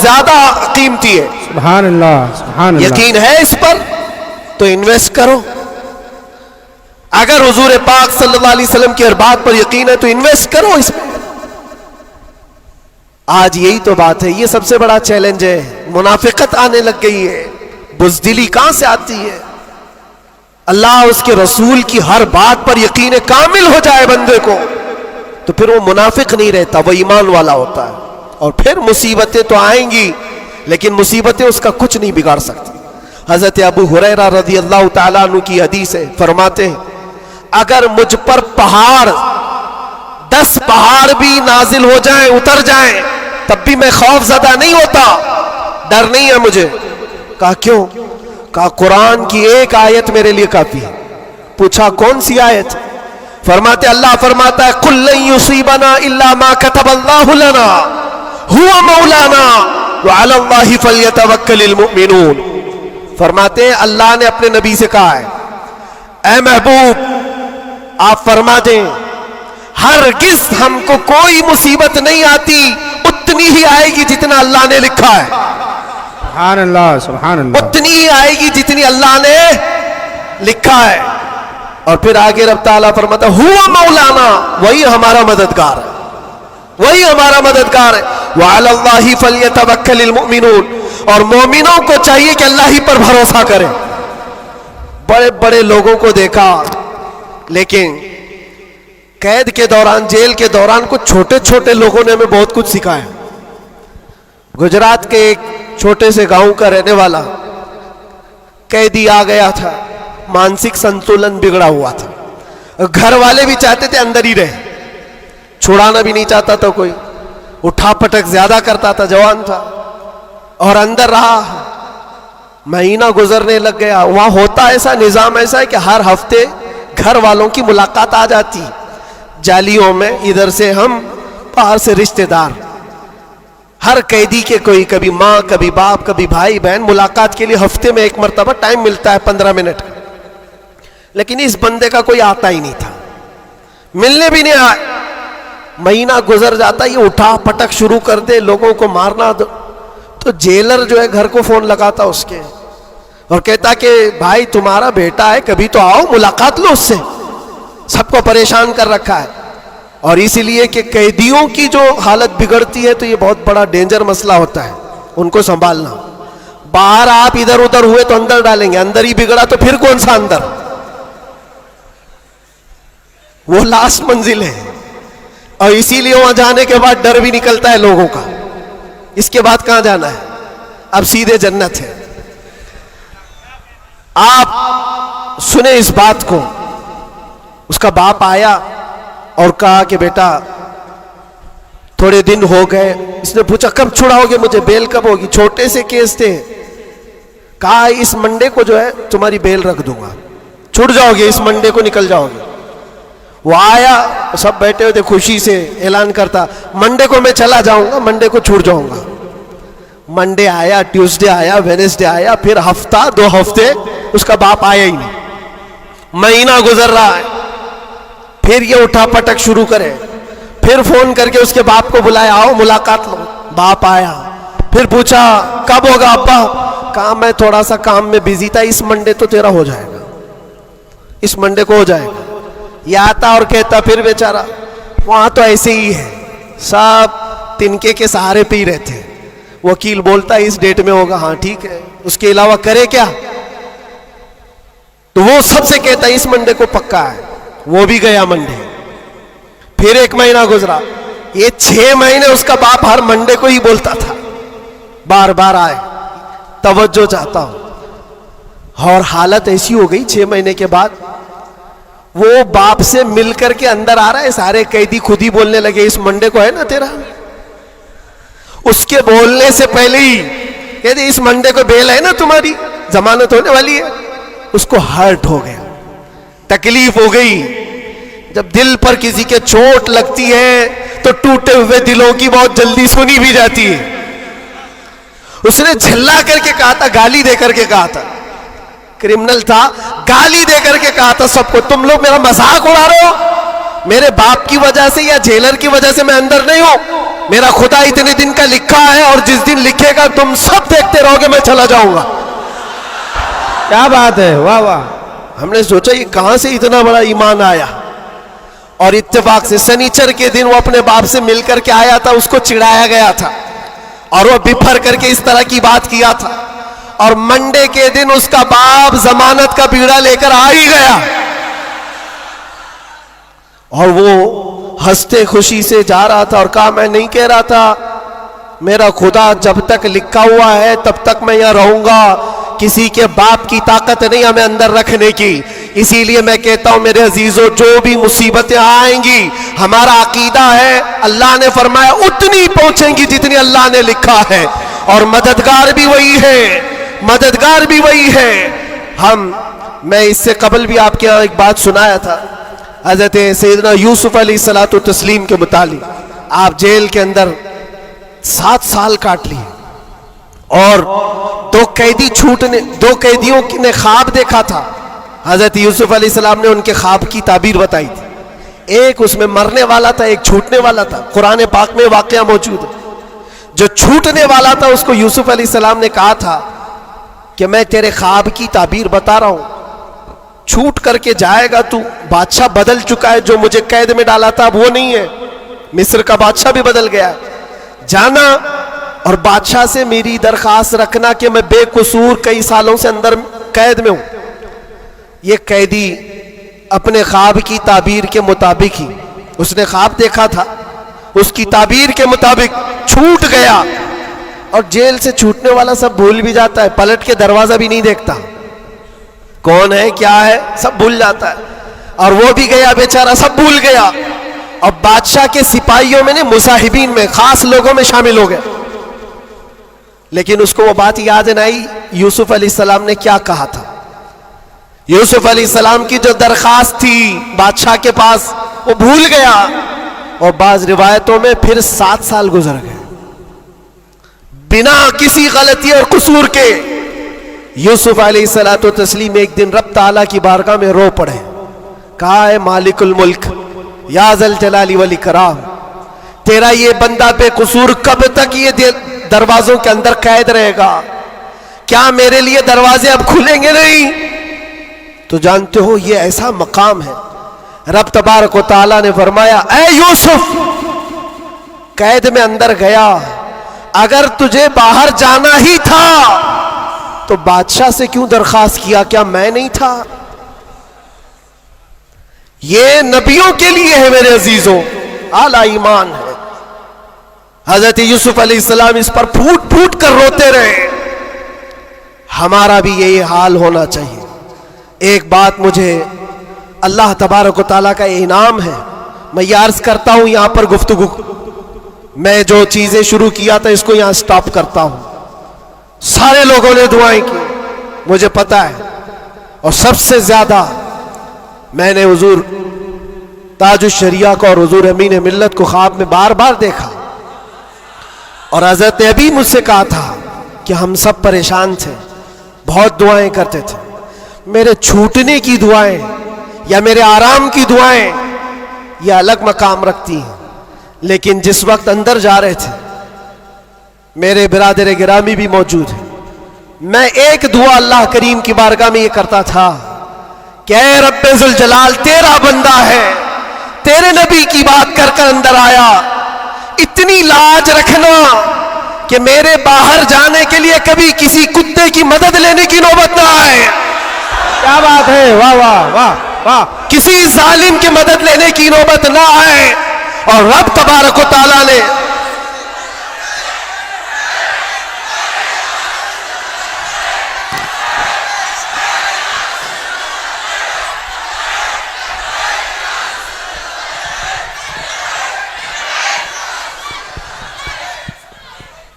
ज्यादा कीमती है। सुभान अल्लाह, सुभान अल्लाह। यकीन है इस पर तो इन्वेस्ट करो। अगर हुजूर पाक सल्लल्लाहु अलैहि वसल्लम की हर बात पर यकीन है तो इन्वेस्ट करो इसमें। आज यही तो बात है, ये सबसे बड़ा चैलेंज है। मुनाफिकत आने लग गई है, बुज़दिली कहां से आती है? अल्लाह उसके रसूल की हर बात पर यकीन कामिल हो जाए बंदे को तो फिर वो मुनाफिक नहीं रहता, वो ईमान वाला होता है। और फिर मुसीबतें तो आएंगी लेकिन मुसीबतें उसका कुछ नहीं बिगाड़ सकती। हजरत अबू हुरैरा रज़ी अल्लाह ताला अन्हु की हदीस है, फरमाते हैं अगर मुझ पर 10 पहाड़ भी नाजिल हो जाएं, उतर जाएं, तब भी मैं खौफज़दा नहीं होता, डर नहीं है मुझे। कहा क्यों? कहा कुरान की एक आयत मेरे लिए काफी है। पूछा कौन सी आयत? फरमाते अल्लाह फरमाता है कुल लन युसीबना इल्ला मा कतबल्लाहु लना हुवा मौलाना व अला अल्लाहि फल्यतवक्कलिल मुमिनून। फरमाते हैं अल्लाह ने अपने नबी से कहा है, ऐ महबूब आप फरमा दें हरगिज़ हमको कोई मुसीबत नहीं आती, उतनी ही आएगी जितना अल्लाह ने लिखा है। सुभान अल्लाह, सुभान अल्लाह। उतनी ही आएगी जितनी अल्लाह ने लिखा है। और फिर आगे रब ताला फरमाता हुवा मौलाना, वही हमारा मददगार है, वही हमारा मददगार है। व अला अल्लाहि फल्यतवक्कलिल मुमिनून, और मोमिनों को चाहिए कि अल्लाह ही पर भरोसा करें। बड़े बड़े लोगों को देखा, लेकिन कैद के दौरान, जेल के दौरान कुछ छोटे छोटे लोगों ने हमें बहुत कुछ सिखाया। गुजरात के एक छोटे से गांव का रहने वाला कैदी आ गया था, मानसिक संतुलन बिगड़ा हुआ था। घर वाले भी चाहते थे अंदर ही रहे, छुड़ाना भी नहीं चाहता था कोई, उठा पटक ज्यादा करता था, जवान था और अंदर रहा। महीना गुजरने लग गया। वहां होता ऐसा, निजाम ऐसा है कि हर हफ्ते घर वालों की मुलाकात आ जाती, जालियों में, इधर से हम, बाहर से रिश्तेदार। हर कैदी के कोई, कभी माँ, कभी बाप, कभी भाई बहन, मुलाकात के लिए हफ्ते में एक मरतबा टाइम मिलता है 15 मिनट। लेकिन इस बंदे का कोई आता ही नहीं था, मिलने भी नहीं आया। महीना गुजर जाता, ये उठा पटक शुरू कर दे, लोगों को मारना। तो जेलर जो है घर को फोन लगाता उसके और कहता कि भाई तुम्हारा बेटा है, कभी तो आओ, मुलाकात लो उससे, सबको परेशान कर रखा है। और इसीलिए कि कैदियों की जो हालत बिगड़ती है तो ये बहुत बड़ा डेंजर मसला होता है, उनको संभालना। बाहर आप इधर उधर हुए तो अंदर डालेंगे, अंदर ही बिगड़ा तो फिर कौन सा अंदर, वो लास्ट मंजिल है। और इसीलिए वहां जाने के बाद डर भी निकलता है लोगों का, इसके बाद कहां जाना है, अब सीधे जन्नत है। आप सुने इस बात को। उसका बाप आया और कहा कि बेटा थोड़े दिन हो गए। इसने पूछा कब छुड़ाओगे मुझे, बेल कब होगी? छोटे से केस थे। कहा इस मंडे को जो है तुम्हारी बेल रख दूंगा, छुट जाओगे, इस मंडे को निकल जाओगे। वो आया, सब बैठे हुए थे, खुशी से ऐलान करता मंडे को मैं चला जाऊंगा, मंडे को छूट जाऊंगा। मंडे आया, ट्यूसडे आया, वेडनेसडे आया, फिर हफ्ता 2 हफ्ते उसका बाप आया ही नहीं। महीना गुजर रहा है, फिर ये उठा पटक शुरू करे। फिर फोन करके उसके बाप को बुलाया, आओ मुलाकात लो। बाप आया, फिर पूछा कब होगा अब्बा? कहा मैं थोड़ा सा काम में बिजी था, इस मंडे तो तेरा हो जाएगा, इस मंडे को हो जाएगा। ये आता और कहता फिर बेचारा, वहां तो ऐसे ही है, सब तिनके के सहारे पे ही रहते हैं। वकील बोलता है इस डेट में होगा, हाँ ठीक है, उसके अलावा करे क्या? तो वो सबसे कहता है इस मंडे को पक्का है। वो भी गया मंडे, फिर 1 महीना गुजरा, ये 6 महीने उसका बाप हर मंडे को ही बोलता था, बार बार आए, तवज्जो चाहता हूं। और हालत ऐसी हो गई 6 महीने के बाद वो बाप से मिलकर के अंदर आ रहा है, सारे कैदी खुद ही बोलने लगे इस मंडे को है ना तेरा। उसके बोलने से पहले ही कहते इस मंडे को बेल है ना तुम्हारी, जमानत होने वाली है। उसको हर्ट हो गया, तकलीफ हो गई। जब दिल पर किसी के चोट लगती है तो टूटे हुए दिलों की बहुत जल्दी सुनी भी जाती है। उसने झल्ला करके कहा था, गाली दे करके कहा था, क्रिमिनल था, गाली दे करके कहा था सबको, तुम लोग मेरा मजाक उड़ा रहे हो, मेरे बाप की वजह से या जेलर की वजह से मैं अंदर नहीं हूं, मेरा खुदा इतने दिन का लिखा है और जिस दिन लिखेगा तुम सब देखते रहोगे, मैं चला जाऊंगा। क्या बात है, वाह वाह। हमने सोचा ये कहां से इतना बड़ा ईमान आया, और इत्तेफाक से शनिचर के दिन वो अपने बाप से मिलकर के आया था, उसको चिढ़ाया गया था और वो बिफर करके इस तरह की बात किया था, और मंडे के दिन उसका बाप जमानत का बीड़ा लेकर आ ही गया और वो हंसते खुशी से जा रहा था और कहा मैं नहीं कह रहा था, मेरा खुदा जब तक लिखा हुआ है तब तक मैं यहां रहूंगा, किसी के बाप की ताकत नहीं हमें अंदर रखने की। इसीलिए मैं कहता हूं मेरे अजीजों, जो भी मुसीबतें आएंगी, हमारा अकीदा है अल्लाह ने फरमाया उतनी पहुंचेंगी जितनी अल्लाह ने लिखा है, और मददगार भी वही है, मददगार भी वही है। मैं इससे कबल भी आपके यहाँ एक बात सुनाया था, हजरत सैयदना यूसुफ अलैहिस्सलातु तस्लीम के मुतालिक। आप जेल के अंदर 7 साल काट लिए और दो कैदियों ने ख्वाब देखा था। हजरत यूसुफ अलैहिस्सलाम ने उनके ख्वाब की ताबीर बताई थी। एक उसमें मरने वाला था, एक छूटने वाला था। कुरान पाक में वाकया मौजूद है। जो छूटने वाला था उसको यूसुफ अलैहिस्सलाम ने कहा था कि मैं तेरे ख्वाब की ताबीर बता रहा हूं, छूट करके जाएगा तू, बादशाह बदल चुका है, जो मुझे कैद में डाला था अब वो नहीं है, मिस्र का बादशाह भी बदल गया है, जाना और बादशाह से मेरी दरखास्त रखना कि मैं बेकसूर कई सालों से अंदर कैद में हूं। ये कैदी अपने ख्वाब की ताबीर के मुताबिक ही, उसने ख्वाब देखा था, उसकी ताबीर के मुताबिक छूट गया। और जेल से छूटने वाला सब भूल भी जाता है, पलट के दरवाजा भी नहीं देखता, कौन है क्या है सब भूल जाता है। और वो भी गया बेचारा, सब भूल गया। और बादशाह के सिपाहियों में, मुसाहिबीन में, खास लोगों में शामिल हो गया। लेकिन उसको वो बात याद नहीं आई यूसुफ अलैहिस्सलाम ने क्या कहा था। यूसुफ अलैहिस्सलाम की जो दरखास्त थी बादशाह के पास, वो भूल गया। और बाज रिवायतों में फिर 7 साल गुजर गए बिना किसी गलती और कसूर के। यूसुफ अलैहिस्सलातु तस्लीम एक दिन रब ताला की बारगाह में रो पड़े, कहा है मालिकुल मुल्क या ज़ल जलाली वल इकराम, तेरा ये बंदा बेकसूर कब तक ये दरवाजों के अंदर कैद रहेगा? क्या मेरे लिए दरवाजे अब खुलेंगे नहीं? तो जानते हो ये ऐसा मकाम है। रब तबारक व तआला ने फरमाया, ऐ यूसुफ, कैद में अंदर गया, अगर तुझे बाहर जाना ही था तो बादशाह से क्यों दरखास्त किया? क्या मैं नहीं था? ये नबियों के लिए है मेरे अजीजों, आला ईमान है। हजरत यूसुफ अलैहिस्सलाम इस पर फूट फूट कर रोते रहे। हमारा भी यही हाल होना चाहिए। एक बात मुझे अल्लाह तबारक व तआला का इनाम है, मैं ये अर्ज करता हूं यहां पर गुफ्तगू, मैं जो चीजें शुरू किया था इसको यहां स्टॉप करता हूं। सारे लोगों ने दुआएं की, मुझे पता है, और सबसे ज्यादा मैंने हुजूर ताजुश शरिया को और हुजूर अमीन मिल्लत को ख्वाब में बार बार देखा। और हजरत ने अभी मुझसे कहा था कि हम सब परेशान थे, बहुत दुआएं करते थे। मेरे छूटने की दुआएं या मेरे आराम की दुआएं ये अलग मकाम रखती हैं, लेकिन जिस वक्त अंदर जा रहे थे मेरे बिरादर गिरामी भी मौजूद है, मैं एक दुआ अल्लाह करीम की बारगाह में ये करता था कि ऐ रब्बे जुल जलाल, तेरा बंदा है, तेरे नबी की बात कर कर अंदर आया, इतनी लाज रखना कि मेरे बाहर जाने के लिए कभी किसी कुत्ते की मदद लेने की नौबत ना आए। क्या बात है, वाह वाह वाह वाह। किसी जालिम की मदद लेने की नौबत ना आए। और रब तबारक व तआला ने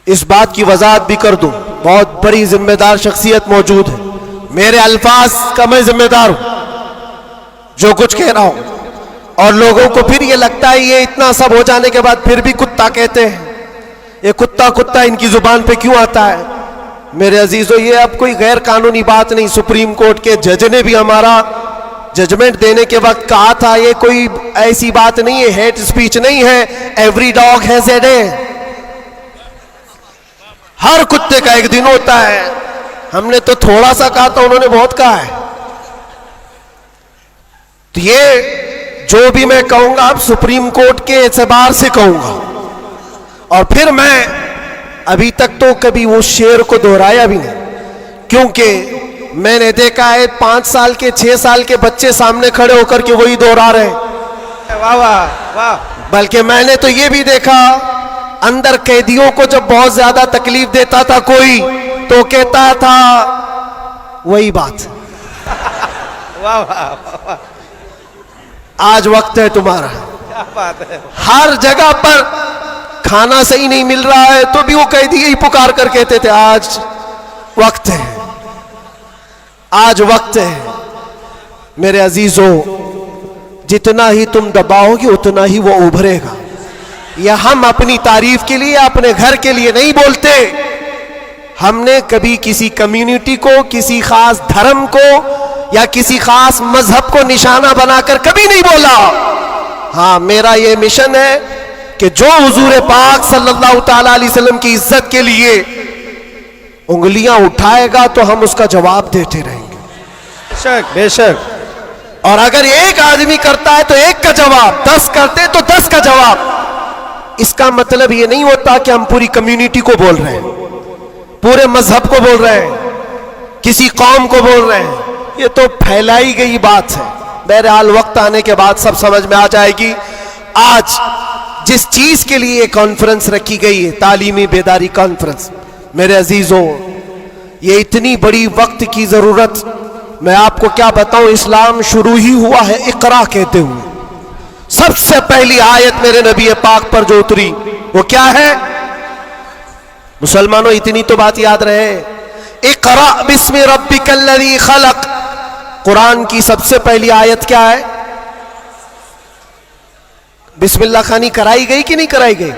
इस बात की वजाहत भी कर दूं, बहुत बड़ी जिम्मेदार शख्सियत मौजूद है, मेरे अल्फाज का मैं जिम्मेदार हूं जो कुछ कह रहा हूं। और लोगों को फिर ये लगता है ये इतना सब हो जाने के बाद फिर भी कुत्ता कहते हैं, ये कुत्ता कुत्ता इनकी जुबान पे क्यों आता है? मेरे अजीजों, ये अब कोई गैर कानूनी बात नहीं, सुप्रीम कोर्ट के जज ने भी हमारा जजमेंट देने के वक्त कहा था ये कोई ऐसी बात नहीं है, हेट स्पीच नहीं है, every dog has a day, हर कुत्ते का एक दिन होता है। हमने तो थोड़ा सा कहा था, उन्होंने बहुत कहा है। तो ये जो भी मैं कहूंगा अब सुप्रीम कोर्ट के एतबार से कहूंगा, और फिर मैं अभी तक तो कभी वो शेर को दोहराया भी नहीं, क्योंकि मैंने देखा है 5 साल के 6 साल के बच्चे सामने खड़े होकर के वही दोहरा रहे हैं। वाह वाह वाह। बल्कि मैंने तो ये भी देखा, अंदर कैदियों को जब बहुत ज्यादा तकलीफ देता था कोई, तो कहता था वही बात। वाह वाह। आज वक्त है तुम्हारा। क्या बात है। हर जगह पर खाना सही नहीं मिल रहा है तो भी वो कैदी यही पुकार कर कहते थे आज वक्त है, आज वक्त है। मेरे अजीजों, जितना ही तुम दबाओगे उतना ही वो उभरेगा। यह हम अपनी तारीफ के लिए, अपने घर के लिए नहीं बोलते। हमने कभी किसी कम्युनिटी को, किसी खास धर्म को या किसी खास मजहब को निशाना बनाकर कभी नहीं बोला। हाँ, मेरा यह मिशन है कि जो हुजूर पाक सल्लल्लाहु ताला अलैहि वसल्लम की इज्जत के लिए उंगलियां उठाएगा तो हम उसका जवाब देते रहेंगे। बेशक बेशक। और अगर एक आदमी करता है तो एक का जवाब, 10 करते तो 10 का जवाब। इसका मतलब ये नहीं होता कि हम पूरी कम्युनिटी को बोल रहे हैं, पूरे मजहब को बोल रहे हैं, किसी कौम को बोल रहे हैं। ये तो फैलाई गई बात है। बहरहाल वक्त आने के बाद सब समझ में आ जाएगी। आज जिस चीज के लिए ये कॉन्फ्रेंस रखी गई है, तालीमी बेदारी कॉन्फ्रेंस, मेरे अजीजों, ये इतनी बड़ी वक्त की जरूरत, मैं आपको क्या बताऊं, इस्लाम शुरू ही हुआ है इकरा कहते हुए। सबसे पहली आयत मेरे नबी पाक पर जो उतरी वो क्या है? मुसलमानों, इतनी तो बात याद रहे, इकरा बिस्मि रब्बिकल्लज़ी खलक। कुरान की सबसे पहली आयत क्या है? बिस्मिल्लाह खानी कराई गई कि नहीं कराई गई?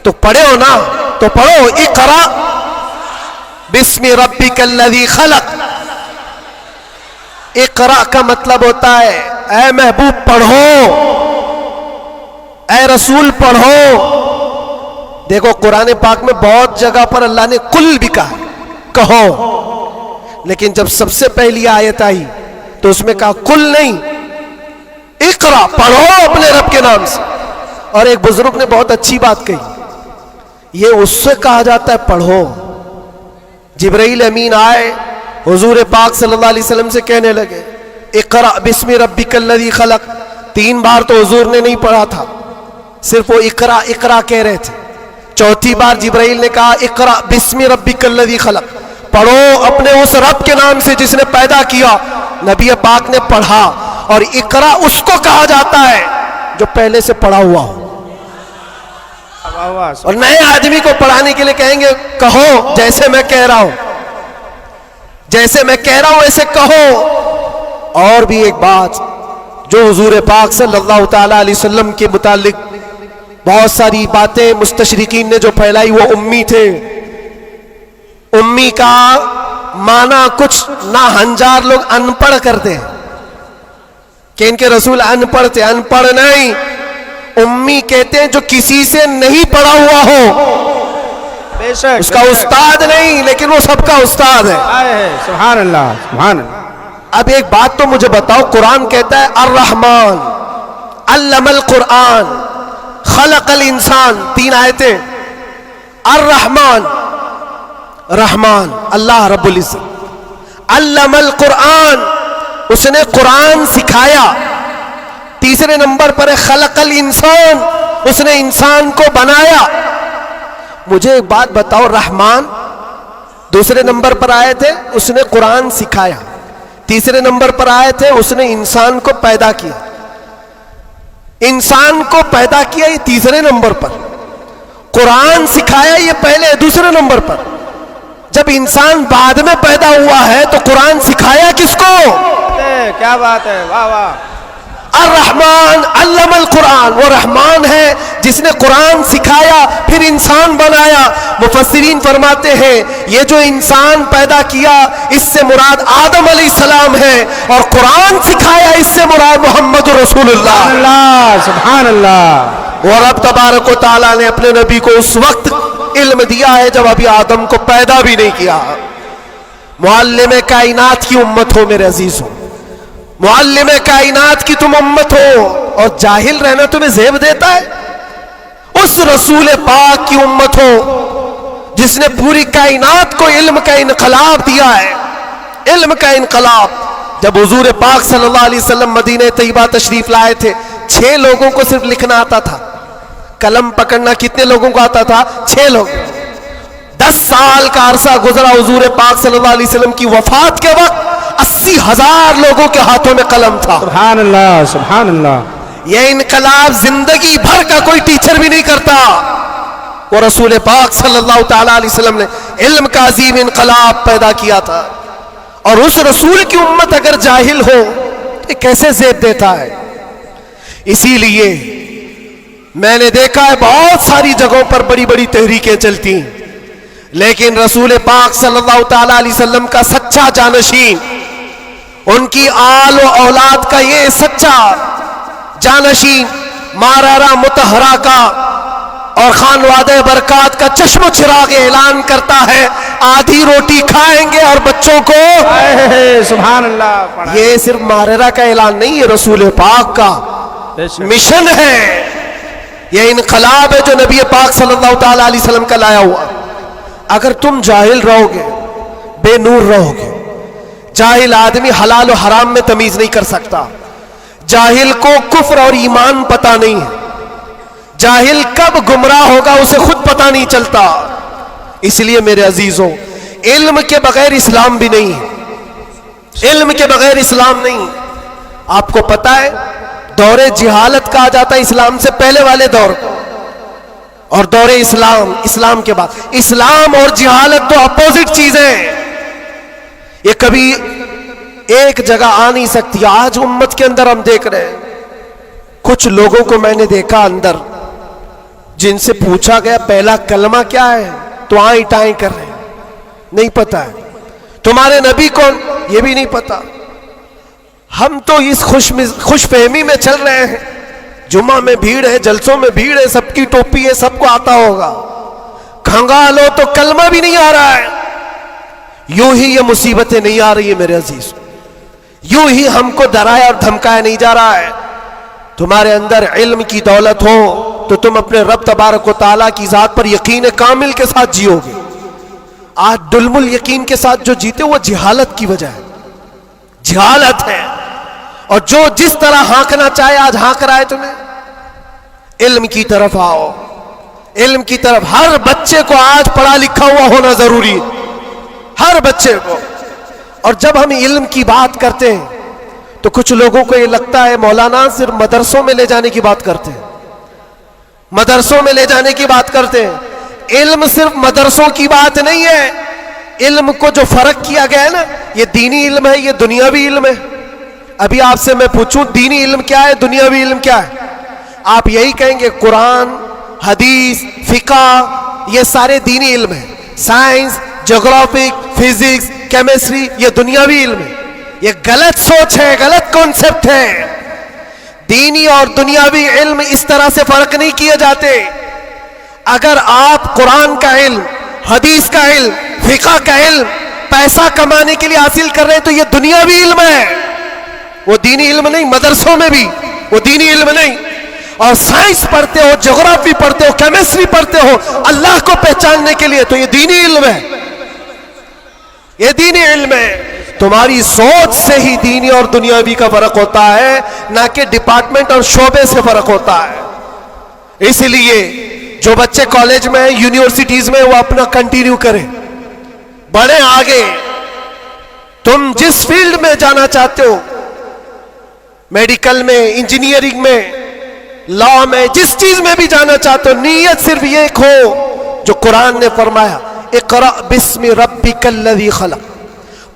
तो पढ़े हो ना, तो पढ़ो, इकरा बिस्मि रब्बिकल्लज़ी खलक। इकरा का मतलब होता है ऐ महबूब पढ़ो, ऐ रसूल पढ़ो। देखो कुरान पाक में बहुत जगह पर अल्लाह ने कुल भी कहा, कहो, लेकिन जब सबसे पहली आयत आई तो उसमें कहा कुल नहीं, इकरा पढ़ो अपने रब के नाम से। और एक बुजुर्ग ने बहुत अच्छी बात कही, ये उससे कहा जाता है पढ़ो। जिब्राइल अमीन आए, हुजूर पाक सल्लल्लाहु अलैहि वसल्लम से कहने लगे इकरा बिस्मि रब्बिकल्लज़ी खलक। 3 बार तो हुजूर ने नहीं पढ़ा था, सिर्फ वो इकरा इकरा कह रहे थे। चौथी बार जिब्राइल ने कहा इकरा बिस्मि रब्बिकल्लज़ी खलक, पढ़ो अपने उस रब के नाम से जिसने पैदा किया। नबी पाक ने पढ़ा, और इकरा उसको कहा जाता है जो पहले से पढ़ा हुआ हो। और नए आदमी को पढ़ाने के लिए कहेंगे कहो जैसे मैं कह रहा हूं, जैसे मैं कह रहा हूं ऐसे कहो। और भी एक बात, जो हुजूर पाक सल्लल्लाहु ताला अलैहि वसल्लम के मुतालिक बहुत सारी बातें मुस्तशरिकीन ने जो फैलाई, वो उम्मी थे। उम्मी का माना कुछ ना हंजार लोग अनपढ़ करते हैं कि इनके रसूल अनपढ़ थे। अनपढ़ नहीं, उम्मी कहते हैं जो किसी से नहीं पढ़ा हुआ हो। बेशक, उसका उस्ताद नहीं, लेकिन वो सबका उस्ताद है। सुभान अल्लाह सुभान अल्लाह। अब एक बात तो मुझे बताओ, कुरान कहता है अर्रहमान अल्लमल कुरान खलकल इंसान, 3 आयतें। अर्रहमान, रहमान अल्लाह रब्बुल इज्जत, अल्लमल कुरान, उसने कुरान सिखाया। तीसरे नंबर पर है खलकल इंसान, उसने इंसान को बनाया। मुझे एक बात बताओ, रहमान दूसरे नंबर पर आए थे, उसने कुरान सिखाया। तीसरे नंबर पर आए थे, उसने इंसान को पैदा किया। इंसान को पैदा किया, ये तीसरे नंबर पर। कुरान सिखाया, ये पहले दूसरे नंबर पर। जब इंसान बाद में पैदा हुआ है तो कुरान सिखाया किसको? क्या बात है, वाह वाह। अर्रहमान अल्लमल कुरान, वो रहमान है जिसने कुरान सिखाया फिर इंसान बनाया। मुफस्सिरीन फरमाते हैं ये जो इंसान पैदा किया इससे मुराद आदम अलैहिस्सलाम है, और कुरान सिखाया इससे मुराद मोहम्मद रसूलुल्लाह। अल्लाह सुभान अल्लाह। और अब तबारक व तआला ने अपने नबी को उस वक्त इल्म दिया है जब अभी आदम को पैदा भी नहीं किया। मुअल्लिम कायनात की उम्मत हो मेरे अजीज हो, मुअल्लिम कायनात की तुम उम्मत हो, और जाहिल रहना तुम्हें ज़ेब देता है। उस रसूल पाक की उम्मत हो जिसने पूरी कायनात को इल्म का इनकलाब दिया है, इल्म का इनकलाब। जब हुजूर पाक सल्लल्लाहु अलैहि वसल्लम मदीने तैयबा तशरीफ लाए थे, 6 लोगों को सिर्फ लिखना आता था, कलम पकड़ना कितने लोगों को आता था? 6 लोग। 10 साल का अरसा गुजरा हुजूर पाक सल्लल्लाहु अलैहि वसल्लम की वफात के वक्त 80,000 लोगों के हाथों में कलम था। सुभान अल्लाह सुभान अल्लाह। यह इनकलाब जिंदगी भर का कोई टीचर भी नहीं करता। वो रसूल पाक सल्लल्लाहु ताला अलैहि वसल्लम ने इल्म का अजीम इनकलाब पैदा किया था, और उस रसूल की उम्मत अगर जाहिल हो तो कैसे ज़ेब देता है। इसीलिए मैंने देखा है बहुत सारी जगहों पर बड़ी बड़ी तहरीकें चलती, लेकिन रसूल पाक सल्लल्लाहु ताला अलैहि वसल्लम का सच्चा जानशीन, उनकी आल व औलाद का ये सच्चा जानशीन मारारा मुतहरा का और खानवादे बरकात का चश्म चिराग ऐलान करता है, आधी रोटी खाएंगे और बच्चों को सुभान अल्लाह। ये सिर्फ मारारा का ऐलान नहीं, ये रसूल पाक का मिशन है, ये इनकलाब है जो नबी पाक सल्लल्लाहु ताला अलैहि वसल्लम का लाया हुआ। अगर तुम जाहिल रहोगे, बेनूर रहोगे, जाहिल आदमी हलाल और हराम में तमीज नहीं कर सकता, जाहिल को कुफ्र और ईमान पता नहीं है, जाहिल कब गुमराह होगा उसे खुद पता नहीं चलता। इसलिए मेरे अजीजों, इल्म के बगैर इस्लाम भी नहीं है, इल्म के बगैर इस्लाम नहीं। आपको पता है दौरे जिहालत कहा जाता है इस्लाम से पहले वाले दौर को, और दौरे इस्लाम, इस्लाम के बाद। इस्लाम और जिहालत तो अपोजिट चीजें, ये कभी एक जगह आ नहीं सकती। आज उम्मत के अंदर हम देख रहे हैं कुछ लोगों को मैंने देखा अंदर, जिनसे पूछा गया पहला कलमा क्या है तो आई टाई कर रहे हैं, नहीं पता है। तुम्हारे नबी कौन, ये भी नहीं पता। हम तो इस खुशफहमी में चल रहे हैं, जुम्मा में भीड़ है, जलसों में भीड़ है, सबकी टोपी है, सबको आता होगा, खंगालो तो कलमा भी नहीं आ रहा है। यूं ही ये मुसीबतें नहीं आ रही है मेरे अजीज, यूं ही हमको डराया और धमकाया नहीं जा रहा है। तुम्हारे अंदर इल्म की दौलत हो तो तुम अपने रब तबारक व तआला की जात पर यकीन कामिल के साथ जियोगे। आज दुलमुल यकीन के साथ जो जीते वो जिहालत की वजह है, जिहालत है। और जो जिस तरह हाँकना चाहे आज हाँक रहा है तुम्हें। इल्म की तरफ आओ, इल्म की तरफ। हर बच्चे को आज पढ़ा लिखा हुआ होना जरूरी है, हर बच्चे को। और जब हम इल्म की बात करते हैं तो कुछ लोगों को ये लगता है मौलाना सिर्फ मदरसों में ले जाने की बात करते हैं, मदरसों में ले जाने की बात करते हैं। इल्म सिर्फ मदरसों की बात नहीं है। इल्म को जो फर्क किया गया है ना, ये दीनी इल्म है, ये दुनियावी इल्म है। अभी आपसे मैं पूछूं दीनी इल्म क्या है, दुनियावी इल्म क्या है, आप यही कहेंगे कुरान, हदीस, फिका, ये सारे दीनी इल्म है। साइंस, ज्योग्राफिक, फिजिक्स, केमिस्ट्री, ये दुनियावी इल्म है। ये गलत सोच है, गलत कॉन्सेप्ट है। दीनी और दुनियावी इल्म इस तरह से फर्क नहीं किए जाते। अगर आप कुरान का इल्म, हदीस का इल्म, फिका का इल्म पैसा कमाने के लिए हासिल कर रहे हैं तो ये दुनियावी इल्म है, वो दीनी इल्म नहीं। मदरसों में भी वो दीनी इल्म नहीं। और साइंस पढ़ते हो, ज्योग्राफी पढ़ते हो, केमिस्ट्री पढ़ते हो अल्लाह को पहचानने के लिए, तो ये दीनी इल्म है, ये दीनी इल्म है। तुम्हारी सोच से ही दीनी और दुनियावी का फर्क होता है, ना कि डिपार्टमेंट और शोबे से फर्क होता है। इसलिए जो बच्चे कॉलेज में, यूनिवर्सिटीज में, वो अपना कंटिन्यू करें, बढ़े आगे। तुम जिस फील्ड में जाना चाहते हो, मेडिकल में, इंजीनियरिंग में, लॉ में, जिस चीज में भी जाना चाहते हो, नीयत सिर्फ ये हो जो कुरान ने फरमाया, इक़रा बिस्मि रब्बिकल्लज़ी खलक़,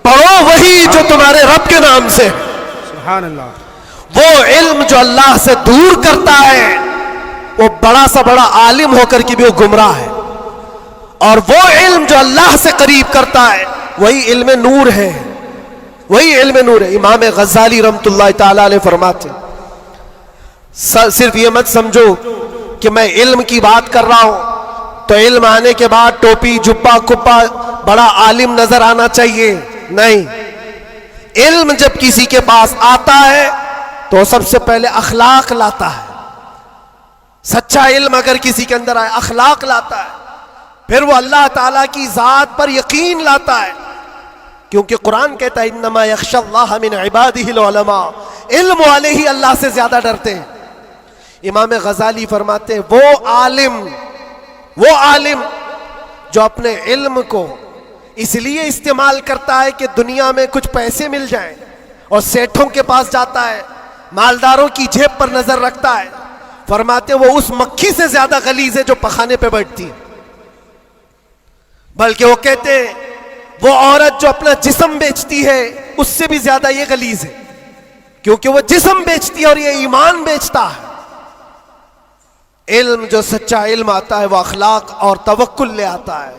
पढ़ो वही जो तुम्हारे रब के नाम से। सुभान अल्लाह। वो इल्म जो अल्लाह से दूर करता है, वो बड़ा सा बड़ा आलिम होकर के भी वो गुमराह है। और वो इल्म जो अल्लाह से करीब करता है, वही इल्म नूर है, वही इल्म नूर है। इमाम गज़ाली रहमतुल्लाह ताला अलैह फरमाते, सिर्फ ये मत समझो कि मैं इल्म की बात कर रहा हूं तो इल्म आने के बाद टोपी जुब्बा कुब्बा बड़ा आलिम नजर आना चाहिए, नहीं। इल्म जब किसी के पास आता है तो सबसे पहले अखलाक लाता है। सच्चा इल्म अगर किसी के अंदर आए, अखलाक लाता है, फिर वो अल्लाह ताला की जात पर यकीन लाता है, क्योंकि कुरान कहता है इन्नमा यख्शल्लाह मिन इबादिहिल उलमा, इल्म वाले ही अल्लाह से ज्यादा डरते हैं। इमाम गज़ाली फरमाते हैं वो आलिम जो अपने इल्म को इसलिए इस्तेमाल करता है कि दुनिया में कुछ पैसे मिल जाएं, और सेठों के पास जाता है, मालदारों की जेब पर नजर रखता है, फरमाते वो उस मक्खी से ज्यादा गलीज है जो पखाने पे बैठती है। बल्कि वो कहते हैं वो औरत जो अपना जिस्म बेचती है उससे भी ज्यादा ये गलीज है, क्योंकि वो जिस्म बेचती है और ये ईमान बेचता है। इल्म जो सच्चा इल्म आता है वो अखलाक और तवक्कुल ले आता है।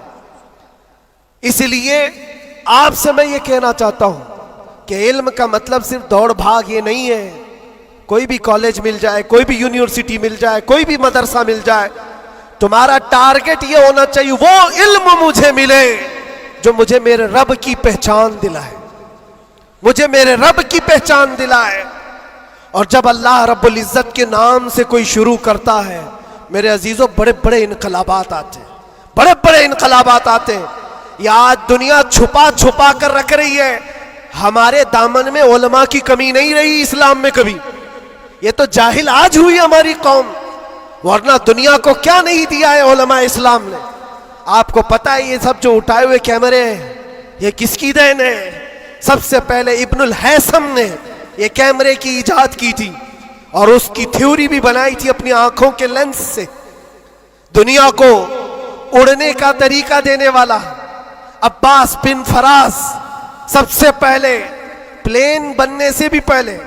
इसलिए आपसे मैं ये कहना चाहता हूं कि इल्म का मतलब सिर्फ दौड़ भाग ये नहीं है। कोई भी कॉलेज मिल जाए, कोई भी यूनिवर्सिटी मिल जाए, कोई भी मदरसा मिल जाए, तुम्हारा टारगेट ये होना चाहिए वो इल्म मुझे मिले जो मुझे मेरे रब की पहचान दिलाए, मुझे मेरे रब की पहचान दिलाए। और जब अल्लाह रब्बुल इज्जत के नाम से कोई शुरू करता है, मेरे अजीजों, बड़े बड़े इनकलाबात आते हैं, बड़े बड़े इनकलाबात आते हैं। ये आज दुनिया छुपा छुपा कर रख रही है। हमारे दामन में उलमा की कमी नहीं रही इस्लाम में कभी। ये तो जाहिल आज हुई हमारी कौम, वरना दुनिया को क्या नहीं दिया है उलमा इस्लाम ने। आपको पता है ये सब जो उठाए हुए कैमरे हैं ये किसकी देन है? सबसे पहले इब्नुल हैसम ने ये कैमरे की इजाद की थी और उसकी थ्योरी भी बनाई थी अपनी आंखों के लेंस से। दुनिया को उड़ने का तरीका देने वाला अब्बास बिन फराज सबसे पहले प्लेन बनने से भी पहले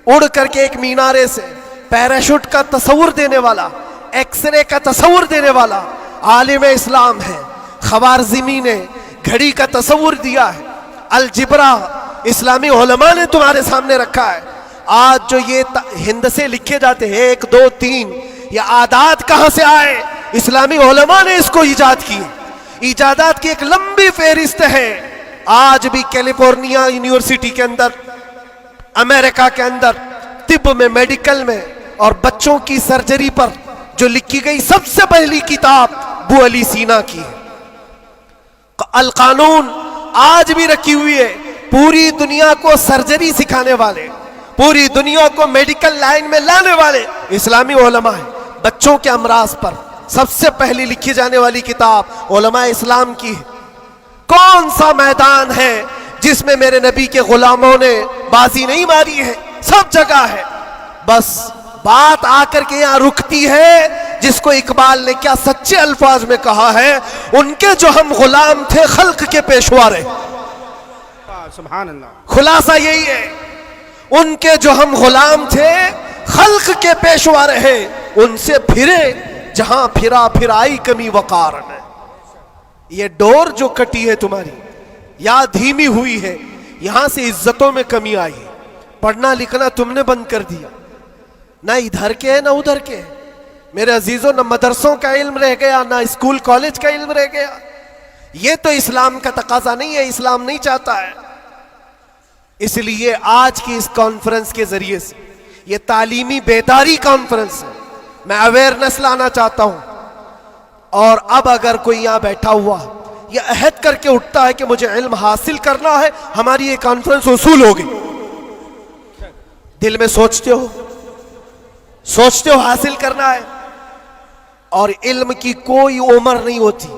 उड़ करके एक मीनारे से पैराशूट का तस्वुर देने वाला, एक्सरे का तस्वुर देने वाला आलिम इस्लाम है। खवारज़मी ने घड़ी का तस्वुर दिया है। अलजिब्रा इस्लामी उलमा ने तुम्हारे सामने रखा है। आज जो ये हिंद से लिखे जाते हैं 1 2 3, ये आदात कहां से आए? इस्लामी उलमा ने इसको इजाद की। इजादात की एक लंबी फेहरिस्त है। आज भी कैलिफोर्निया यूनिवर्सिटी के अंदर, अमेरिका के अंदर तिब में, मेडिकल में और बच्चों की सर्जरी पर जो लिखी गई सबसे पहली किताब अबू अली सीना की है। अल कानून आज भी रखी हुई है। पूरी दुनिया को सर्जरी सिखाने वाले, पूरी दुनिया को मेडिकल लाइन में लाने वाले इस्लामी उलमा है। बच्चों के अमराज पर सबसे पहली लिखी जाने वाली किताब उलमा इस्लाम की है। कौन सा मैदान है जिसमें मेरे नबी के गुलामों ने बाजी नहीं मारी है? सब जगह है। बस बात आकर के यहां रुकती है, जिसको इकबाल ने क्या सच्चे अल्फाज में कहा है, उनके जो हम गुलाम थे खल्क के पेशवा रहे। सुभान अल्लाह। खुलासा यही है, उनके जो हम गुलाम थे खल्क के पेशवा रहे, उनसे फिरे जहां फिरा फिराई कमी वकार ने। ये डोर जो कटी है तुम्हारी या धीमी हुई है, यहां से इज्जतों में कमी आई है। पढ़ना लिखना तुमने बंद कर दिया, ना इधर के है ना उधर के है। मेरे अजीजों, ना मदरसों का इल्म रह गया, ना स्कूल कॉलेज का इल्म रह गया। ये तो इस्लाम का तकाजा नहीं है, इस्लाम नहीं चाहता है। इसलिए आज की इस कॉन्फ्रेंस के जरिए से, ये तालीमी बेदारी कॉन्फ्रेंस है, मैं अवेयरनेस लाना चाहता हूं। और अब अगर कोई यहां बैठा हुआ ये अहद करके उठता है कि मुझे इल्म हासिल करना है, हमारी ये कॉन्फ्रेंस उसूल होगी। दिल में सोचते हो हासिल करना है, और इल्म की कोई उम्र नहीं होती।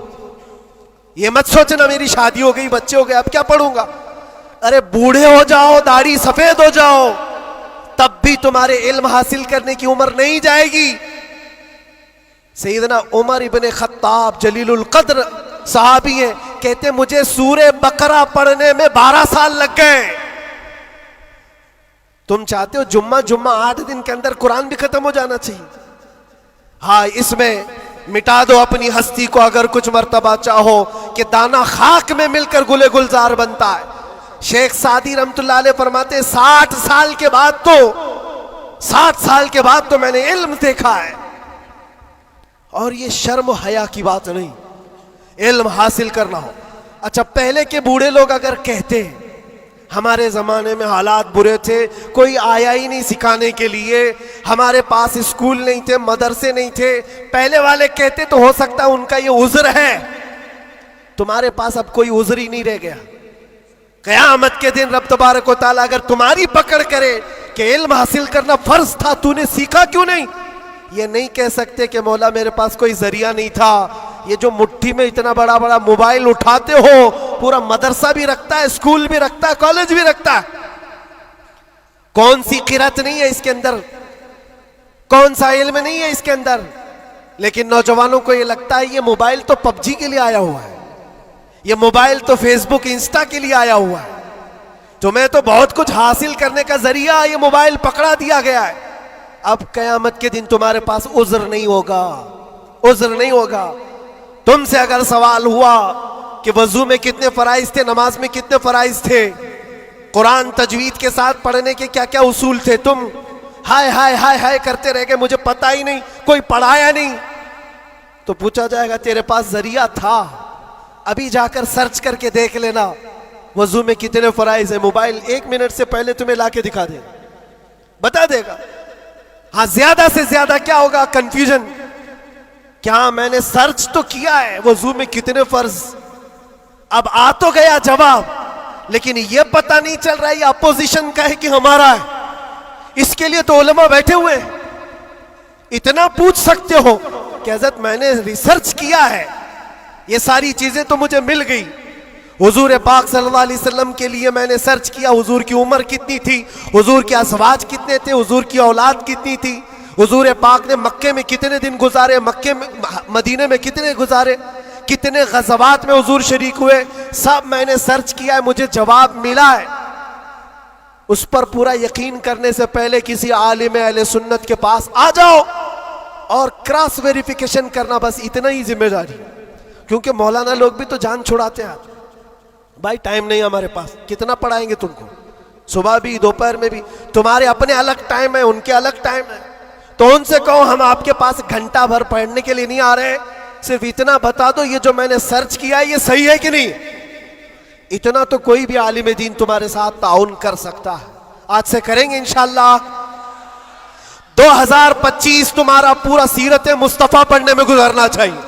ये मत सोचना मेरी शादी हो गई, बच्चे हो गए, अब क्या पढ़ूंगा। अरे बूढ़े हो जाओ, दाढ़ी सफेद हो जाओ, तब भी तुम्हारे इल्म हासिल करने की उम्र नहीं जाएगी। सैयदना उमर इब्ने खत्ताब जलीलुल कद्र सहाबी हैं, कहते मुझे सूरे बकरा पढ़ने में 12 साल लग गए। तुम चाहते हो जुम्मा जुम्मा 8 दिन के अंदर कुरान भी खत्म हो जाना चाहिए। हाँ, इसमें मिटा दो अपनी हस्ती को अगर कुछ मर्तबा चाहो कि दाना खाक में मिलकर गुले गुलजार बनता है। शेख सादी रहमतुल्लाह अलैह फरमाते 60 साल के बाद तो मैंने इल्म देखा है। और ये शर्म हया की बात नहीं, इल्म हासिल करना हो। अच्छा, पहले के बूढ़े लोग अगर कहते हैं हमारे ज़माने में हालात बुरे थे, कोई आया ही नहीं सिखाने के लिए, हमारे पास स्कूल नहीं थे, मदरसे नहीं थे, पहले वाले कहते तो हो सकता है उनका ये उज़्र है। तुम्हारे पास अब कोई उज़्र ही नहीं रह गया। क़यामत के दिन रब तबारक व तआला अगर तुम्हारी पकड़ करे कि इल्म हासिल करना फर्ज था, तूने सीखा क्यों नहीं, ये नहीं कह सकते कि मौला मेरे पास कोई जरिया नहीं था। ये जो मुट्ठी में इतना बड़ा बड़ा मोबाइल उठाते हो, पूरा मदरसा भी रखता है, स्कूल भी रखता है, कॉलेज भी रखता है, कौन सी किरत नहीं है इसके अंदर, कौन सा इल्म नहीं है इसके अंदर। लेकिन नौजवानों को ये लगता है ये मोबाइल तो पबजी के लिए आया हुआ है, ये मोबाइल तो फेसबुक इंस्टा के लिए आया हुआ है, तुम्हें तो बहुत कुछ हासिल करने का जरिया ये मोबाइल पकड़ा दिया गया है। अब कयामत के दिन तुम्हारे पास उज़्र नहीं होगा, उज़्र नहीं होगा। तुमसे अगर सवाल हुआ कि वजू में कितने फराइज थे, नमाज में कितने फराइज थे, कुरान तजवीद के साथ पढ़ने के क्या क्या उसूल थे, तुम हाय हाय हाय हाय करते रह गए, मुझे पता ही नहीं, कोई पढ़ाया नहीं, तो पूछा जाएगा तेरे पास जरिया था, अभी जाकर सर्च करके देख लेना वजू में कितने फराइज है। मोबाइल 1 मिनट से पहले तुम्हें लाके दिखा दे, बता देगा। हाँ, ज्यादा से ज्यादा क्या होगा, कंफ्यूजन, क्या मैंने सर्च तो किया है वजू में कितने फर्ज, अब आ तो गया जवाब, लेकिन यह पता नहीं चल रहा है ये अपोजिशन का है कि हमारा है। इसके लिए तो उलमा बैठे हुए हैं, इतना पूछ सकते हो कि हज़रत मैंने रिसर्च किया है, ये सारी चीजें तो मुझे मिल गई। हुजूर पाक सल्लल्लाहु अलैहि वसल्लम के लिए मैंने सर्च किया, हुजूर की उम्र कितनी थी, हुजूर के अज़वाज कितने थे, हुजूर की औलाद कितनी थी, हुजूर पाक ने मक्के में कितने दिन गुजारे, मक्के में मदीने में कितने गुजारे, कितने गज़वात में हुजूर शरीक हुए, सब मैंने सर्च किया है, मुझे जवाब मिला है। उस पर पूरा यकीन करने से पहले किसी आलिम अहले सुन्नत के पास आ जाओ और क्रॉस वेरिफिकेशन करना, बस इतना ही जिम्मेदारी। क्योंकि मौलाना लोग भी तो जान छुड़ाते हैं, भाई टाइम नहीं हमारे पास, कितना पढ़ाएंगे तुमको, सुबह भी दोपहर में भी, तुम्हारे अपने अलग टाइम है, उनके अलग टाइम है, तो उनसे कहो हम आपके पास घंटा भर पढ़ने के लिए नहीं आ रहे, सिर्फ इतना बता दो ये जो मैंने सर्च किया है ये सही है कि नहीं। इतना तो कोई भी आलिम दीन तुम्हारे साथ ताउन कर सकता है। आज से करेंगे इंशाअल्लाह। 2025 तुम्हारा पूरा सीरत मुस्तफा पढ़ने में गुजरना चाहिए,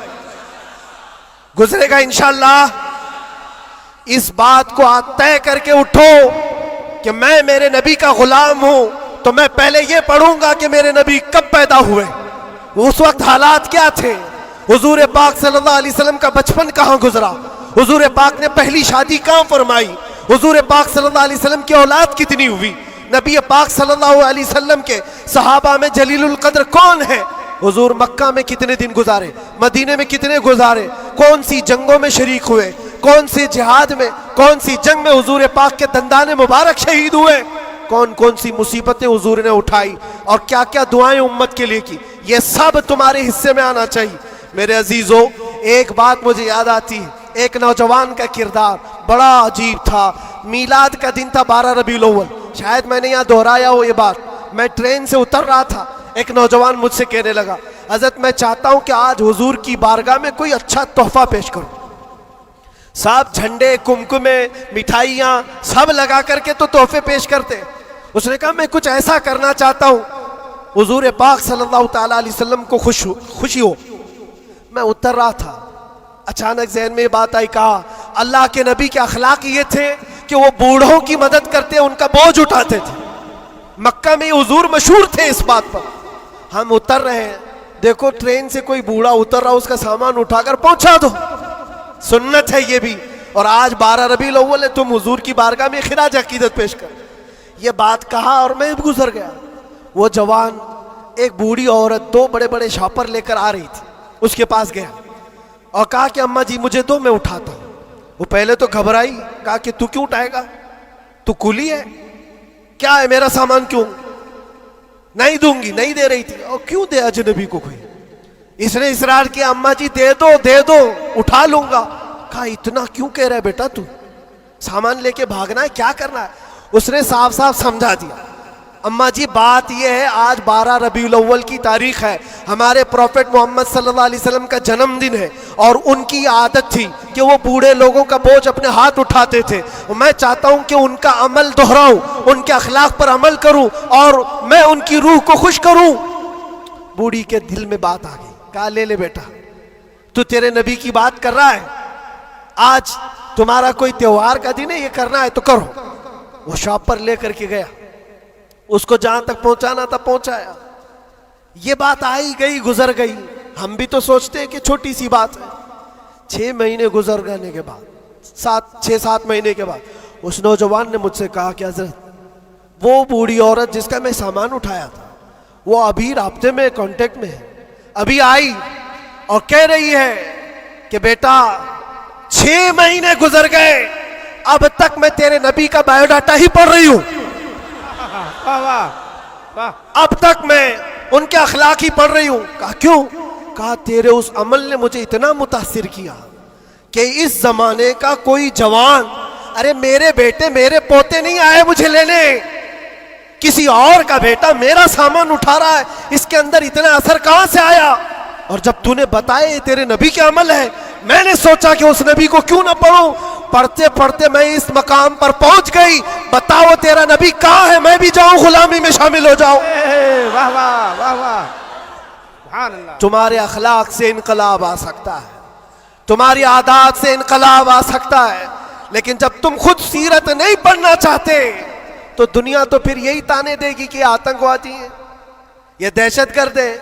गुजरेगा इंशाअल्लाह। इस बात को आज तय करके उठो कि मैं मेरे नबी का गुलाम हूं, तो मैं पहले ये पढ़ूंगा कि मेरे नबी कब पैदा हुए, उस वक्त हालात क्या थे, हुजूर पाक सल्लल्लाहु अलैहि वसल्लम का बचपन कहां गुजरा, हुजूर पाक ने पहली शादी कहां फरमाई, हुजूर पाक सल्लल्लाहु अलैहि वसल्लम की औलाद कितनी हुई, नबी पाक सल्लल्लाहु अलैहि वसल्लम के सहाबा में जलीलुल कद्र कौन है, हुजूर मक्का में कितने दिन गुजारे, मदीने में कितने गुजारे, कौन सी जंगों में शरीक हुए, कौन सी जिहाद में, कौन सी जंग में हुजूर पाक के दंदाने मुबारक शहीद हुए, कौन कौन सी मुसीबतें हुजूर ने उठाई और क्या क्या दुआएं उम्मत के लिए की, ये सब तुम्हारे हिस्से में आना चाहिए। मेरे अजीजों, एक बात मुझे याद आती है, एक नौजवान का किरदार बड़ा अजीब था। मीलाद का दिन था 12 रबीउल अव्वल, शायद मैंने यहाँ दोहराया हो ये बात। मैं ट्रेन से उतर रहा था, एक नौजवान मुझसे कहने लगा, हज़रत मैं चाहता हूँ कि आज हुजूर की बारगाह में कोई अच्छा तोहफा पेश करूँ। सब झंडे, कुमकुमे, मिठाइयाँ सब लगा करके तो तोहफे पेश करते। उसने कहा मैं कुछ ऐसा करना चाहता हूँ हुजूर पाक सल्लल्लाहु ताला अलैहि वसल्लम को खुशी हो। मैं उतर रहा था, अचानक ज़हन में ये बात आई, कहा अल्लाह के नबी के अखलाक ये थे कि वो बूढ़ों की मदद करते, उनका बोझ उठाते थे। मक्का में हुजूर मशहूर थे इस बात पर। हम उतर रहे हैं, देखो ट्रेन से कोई बूढ़ा उतर रहा, उसका सामान उठाकर पहुंचा दो, सुन्नत है ये भी। और आज 12 रबीउल अव्वल है, तुम हुजूर की बारगाह में खिराज अकीदत पेश कर। ये बात कहा और मैं गुजर गया। वो जवान एक बूढ़ी औरत 2 बड़े बड़े शॉपर लेकर आ रही थी, उसके पास गया और कहा कि अम्मा जी मुझे दो, मैं उठाता हूँ। वो पहले तो घबराई, कहा कि तू क्यों उठाएगा, तू कुली है, क्या है मेरा सामान क्यों नहीं दूंगी, नहीं दे रही थी। और क्यों दे अजनबी को कोई? इसने इसरार किया, अम्मा जी दे दो उठा लूंगा। कहा इतना क्यों कह रहा है बेटा, तू सामान लेके भागना है, क्या करना है? उसने साफ साफ समझा दिया, अम्मा जी बात यह है आज 12 रबीउल अव्वल की तारीख है, हमारे प्रॉफेट मोहम्मद सल्लल्लाहु अलैहि वसल्लम का जन्मदिन है और उनकी आदत थी कि वो बूढ़े लोगों का बोझ अपने हाथ उठाते थे। मैं चाहता हूं कि उनका अमल दोहराऊं, उनके अखलाक पर अमल करूं और मैं उनकी रूह को खुश करूं। बूढ़ी के दिल में बात आ गई, कहा ले बेटा, तू तेरे नबी की बात कर रहा है, आज तुम्हारा कोई त्योहार का दिन है, ये करना है तो करो। वो शॉप पर लेकर के गया, उसको जहां तक पहुंचाना था पहुंचाया। ये बात आई गई गुजर गई। हम भी तो सोचते हैं कि छोटी सी बात है। 6 महीने गुजर जाने के बाद, 6-7 महीने के बाद उस नौजवान ने मुझसे कहा कि हजरत, वो बूढ़ी औरत जिसका मैं सामान उठाया था वो अभी राब्ते में, कांटेक्ट में है, अभी आई और कह रही है कि बेटा 6 महीने गुजर गए, अब तक मैं तेरे नबी का बायोडाटा ही पढ़ रही हूं, वाह वाह वाह। अब तक मैं उनके अखलाक ही पढ़ रही हूं। कहा क्यों? कहा तेरे उस अमल ने मुझे इतना मुतासिर किया कि इस जमाने का कोई जवान, अरे मेरे बेटे मेरे पोते नहीं आए मुझे लेने, किसी और का बेटा मेरा सामान उठा रहा है, इसके अंदर इतना असर कहां से आया? और जब तूने बताया तेरे नबी के अमल है, मैंने सोचा कि उस नबी को क्यों ना पढ़ूं। पढ़ते पढ़ते मैं इस मकाम पर पहुंच गई। बताओ तेरा नबी कहां है, मैं भी जाऊं गुलामी में शामिल हो जाऊं। वाह वाह वाह वाह, सुभान अल्लाह। तुम्हारे अखलाक से इनकलाब आ सकता है, तुम्हारी आदत से इनकलाब आ सकता है, लेकिन जब तुम खुद सीरत नहीं पढ़ना चाहते तो दुनिया तो फिर यही ताने देगी कि आतंकवादी है, ये दहशतगर्द है,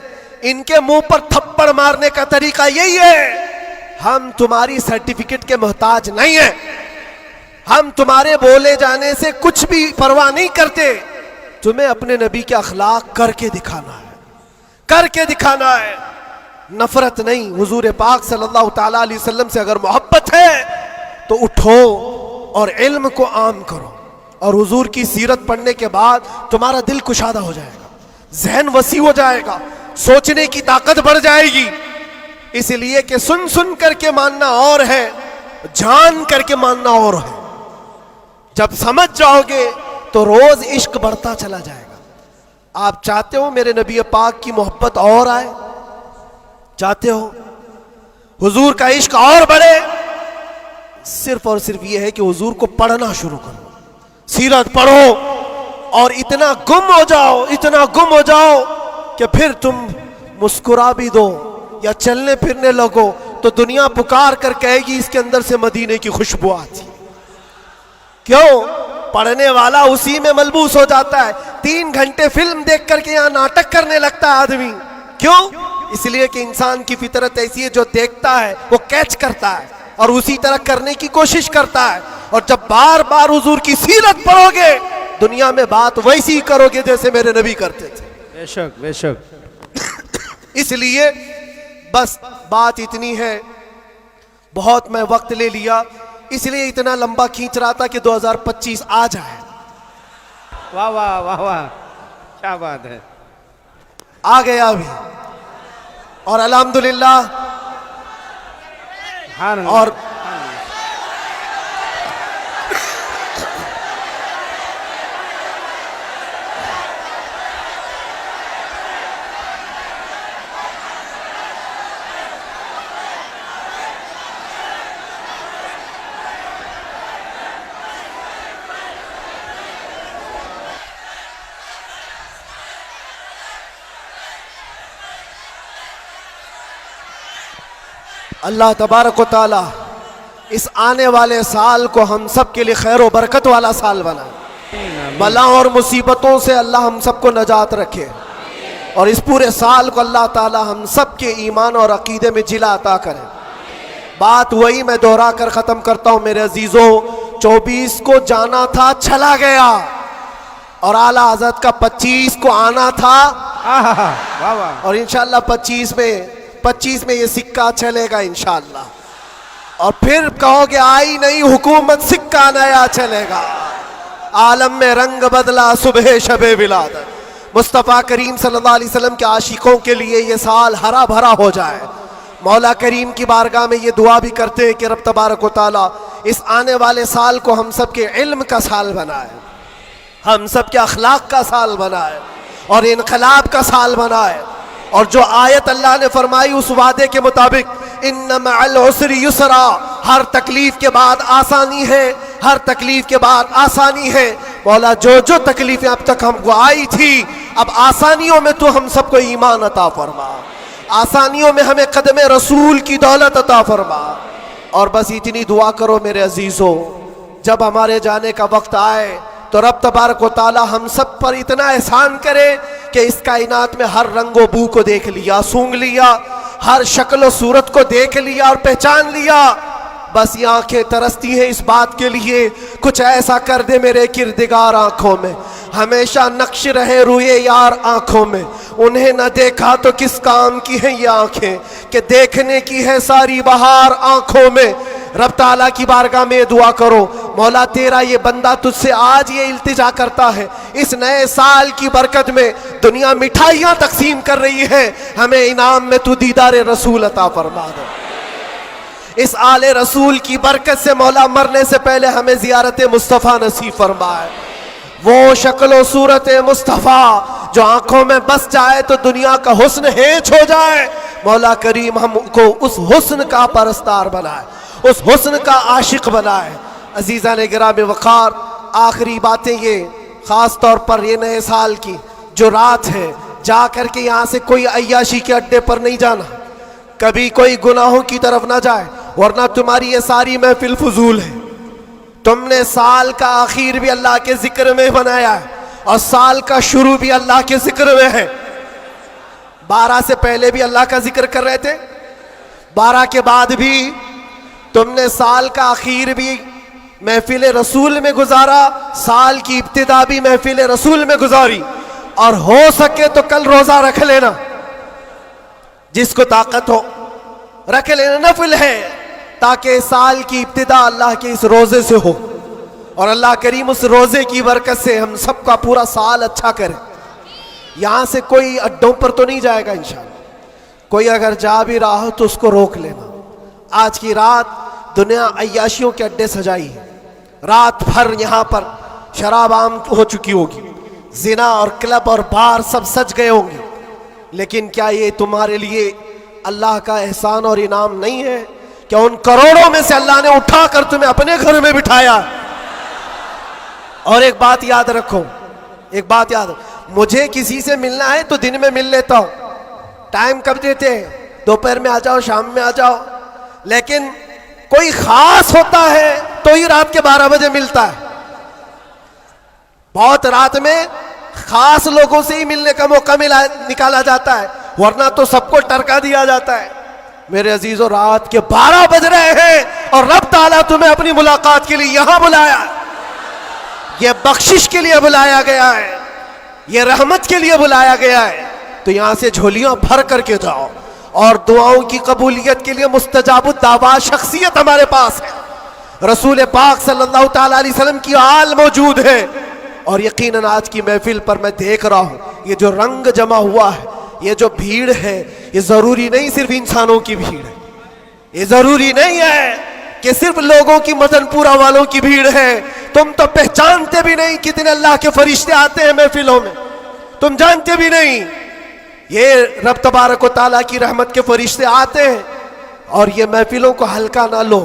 इनके मुंह पर थप्पड़ मारने का तरीका यही है। हम तुम्हारी सर्टिफिकेट के मोहताज नहीं है, हम तुम्हारे बोले जाने से कुछ भी परवाह नहीं करते। तुम्हें अपने नबी के अखलाक करके दिखाना है, करके दिखाना है, नफरत नहीं। हुजूर पाक सल्लल्लाहु ताला अलैहि वसल्लम से अगर मोहब्बत है तो उठो और इल्म को आम करो, और हुजूर की सीरत पढ़ने के बाद तुम्हारा दिल कुशादा हो जाएगा, जहन वसी हो जाएगा, सोचने की ताकत बढ़ जाएगी। इसलिए कि सुन सुन करके मानना और है, जान करके मानना और है। जब समझ जाओगे तो रोज इश्क बढ़ता चला जाएगा। आप चाहते हो मेरे नबी पाक की मोहब्बत और आए, चाहते हो हुजूर का इश्क और बढ़े, सिर्फ और सिर्फ यह है कि हुजूर को पढ़ना शुरू करो, सीरत पढ़ो और इतना गुम हो जाओ, इतना गुम हो जाओ कि फिर तुम मुस्कुरा भी दो या चलने फिरने लगो तो दुनिया पुकार कर कहेगी इसके अंदर से मदीने की खुशबू आती। क्यों? पढ़ने वाला उसी में मलबूस हो जाता है। 3 घंटे फिल्म देख करके यहां नाटक करने लगता है आदमी। क्यों? इसलिए कि इंसान की फितरत ऐसी है, जो देखता है वो कैच करता है और उसी तरह करने की कोशिश करता है। और जब बार बार हुजूर की सीरत पढ़ोगे, दुनिया में बात वैसी करोगे जैसे मेरे नबी करते थे। बेशक बेशक। इसलिए बस बात इतनी है, बहुत मैं वक्त ले लिया, इसलिए इतना लंबा खींच रहा था कि 2025 आ जाए। वाह वाह वाह वाह, क्या बात है। आ गया अभी और अल्हम्दुलिल्लाह। और अल्लाह तबारक व तआला इस आने वाले साल को हम सब के लिए खैर व बरकत वाला साल बनाए। बलाओं और मुसीबतों से अल्लाह हम सबको नजात रखे और इस पूरे साल को अल्लाह ताला हम सब के ईमान और अकीदे में जिला अता करे। बात वही मैं दोहरा कर ख़त्म करता हूँ मेरे अजीज़ों, 24 को जाना था, चला गया, और आला हज़रत का 25 को आना था। वाह वाह। और इंशाअल्लाह 25 में ये सिक्का चलेगा इंशाअल्लाह। और फिर कहोगे आई नहीं हुकूमत, सिक्का नया चलेगा। आलम में रंग बदला सुबह शबे विलादत। मुस्तफ़ा करीम सल्लल्लाहु अलैहि वसल्लम के आशिकों के लिए ये साल हरा भरा हो जाए। मौला करीम की बारगाह में ये दुआ भी करते हैं कि रब तबारक व तआला इस आने वाले साल को हम सब के इल्म का साल बनाए, हम सब के अखलाक का साल बनाए और इनकलाब का साल बनाए। और जो आयत अल्लाह ने फरमाई उस वादे के मुताबिक, इन्ना मअल उसरि युसरा, हर तकलीफ के बाद आसानी है, हर तकलीफ के बाद आसानी है। मौला जो जो तकलीफें अब तक हमको आई थी, अब आसानियों में तो हम सबको ईमान अता फरमा, आसानियों में हमें कदम रसूल की दौलत अता फरमा। और बस इतनी दुआ करो मेरे अजीजों, जब हमारे जाने का वक्त आए तो रब तबारक व तआला हम सब पर इतना एहसान करे कि इस कायनात में हर रंगो बू को देख लिया, सूंघ लिया, हर शक्ल सूरत को देख लिया और पहचान लिया। बस ये आंखें तरसती हैं इस बात के लिए, कुछ ऐसा कर दे मेरे किरदिगार आंखों में, हमेशा नक्श रहे रुए यार आंखों में। उन्हें न देखा तो किस काम की है ये आंखें, कि देखने की है सारी बहार आंखों में। रब ताला की बारगाह में दुआ करो, मौला तेरा ये बंदा तुझसे आज ये इल्तिजा करता है, इस नए साल की बरकत में दुनिया मिठाइयाँ तकसीम कर रही है, हमें इनाम में तू दीदार रसूल अता फरमा दे। इस आले रसूल की बरकत से मौला मरने से पहले हमें जियारत मुस्तफ़ा नसीब फरमाए। वो शक्ल सूरत मुस्तफ़ा जो आंखों में बस जाए तो दुनिया का हुस्न हेच हो जाए। मौला करीम हमको उस हुस्न का परस्तार बनाए, उस हुस्न का आशिक बनाए। अजीज़ा ने गिराम वक़ार, आखिरी बातें ये, ख़ास तौर पर ये नए साल की जो रात है, जा कर के यहाँ से कोई अय्याशी के अड्डे पर नहीं जाना, कभी कोई गुनाहों की तरफ ना जाए, वरना तुम्हारी ये सारी महफिल फजूल है। तुमने साल का आखिर भी अल्लाह के जिक्र में बनाया है और साल का शुरू भी अल्लाह के जिक्र में है। 12 से पहले भी अल्लाह का जिक्र कर रहे थे, 12 के बाद भी तुमने साल का आखिर भी महफिल रसूल में गुजारा, साल की इब्तिदा भी महफिल रसूल में गुजारी। और हो सके तो कल रोजा रख लेना, जिसको ताकत हो रख लेना, नफिल है, ताकि साल की इब्तिदा अल्लाह के इस रोजे से हो और अल्लाह करीम उस रोजे की बरकत से हम सबका पूरा साल अच्छा करे। यहाँ से कोई अड्डों पर तो नहीं जाएगा इंशाअल्लाह, कोई अगर जा भी रहा हो तो उसको रोक लेना। आज की रात दुनिया अय्याशियों के अड्डे सजाई है, रात भर यहाँ पर शराब आम हो चुकी होगी, जिना और क्लब और बार सब सज गए होंगे। लेकिन क्या ये तुम्हारे लिए अल्लाह का एहसान और इनाम नहीं है? क्या उन करोड़ों में से अल्लाह ने उठाकर तुम्हें अपने घर में बिठाया? और एक बात याद रखो, एक बात याद, मुझे किसी से मिलना है तो दिन में मिल लेता हूं, टाइम कब देते हैं, दोपहर में आ जाओ, शाम में आ जाओ। लेकिन कोई खास होता है तो ही रात के 12 बजे मिलता है। बहुत रात में खास लोगों से ही मिलने का मौका निकाला जाता है, वरना तो सबको टरका दिया जाता है। मेरे अजीजों, रात के 12 बज रहे हैं और रब ताला तुम्हें अपनी मुलाकात के लिए यहां बुलाया, यह बख्शिश के लिए बुलाया गया है, यह रहमत के लिए बुलाया गया है। तो यहां से झोलियां भर करके जाओ और दुआओं की कबूलियत के लिए मुस्तजाबुद दावा शख्सियत हमारे पास है। रसूल पाक सल्लल्लाहु ताला अलैहि वसल्लम की आल मौजूद है। और यकीनन आज की महफिल पर मैं देख रहा हूं, ये जो रंग जमा हुआ है, ये जो भीड़ है, ये जरूरी नहीं सिर्फ इंसानों की भीड़ है, ये जरूरी नहीं है कि सिर्फ लोगों की मदनपुरा वालों की भीड़ है। तुम तो पहचानते भी नहीं कितने अल्लाह के फरिश्ते आते हैं महफिलों में, तुम जानते भी नहीं। ये रब तबारक व तआला की रहमत के फरिश्ते आते हैं और ये महफिलों को हल्का ना लो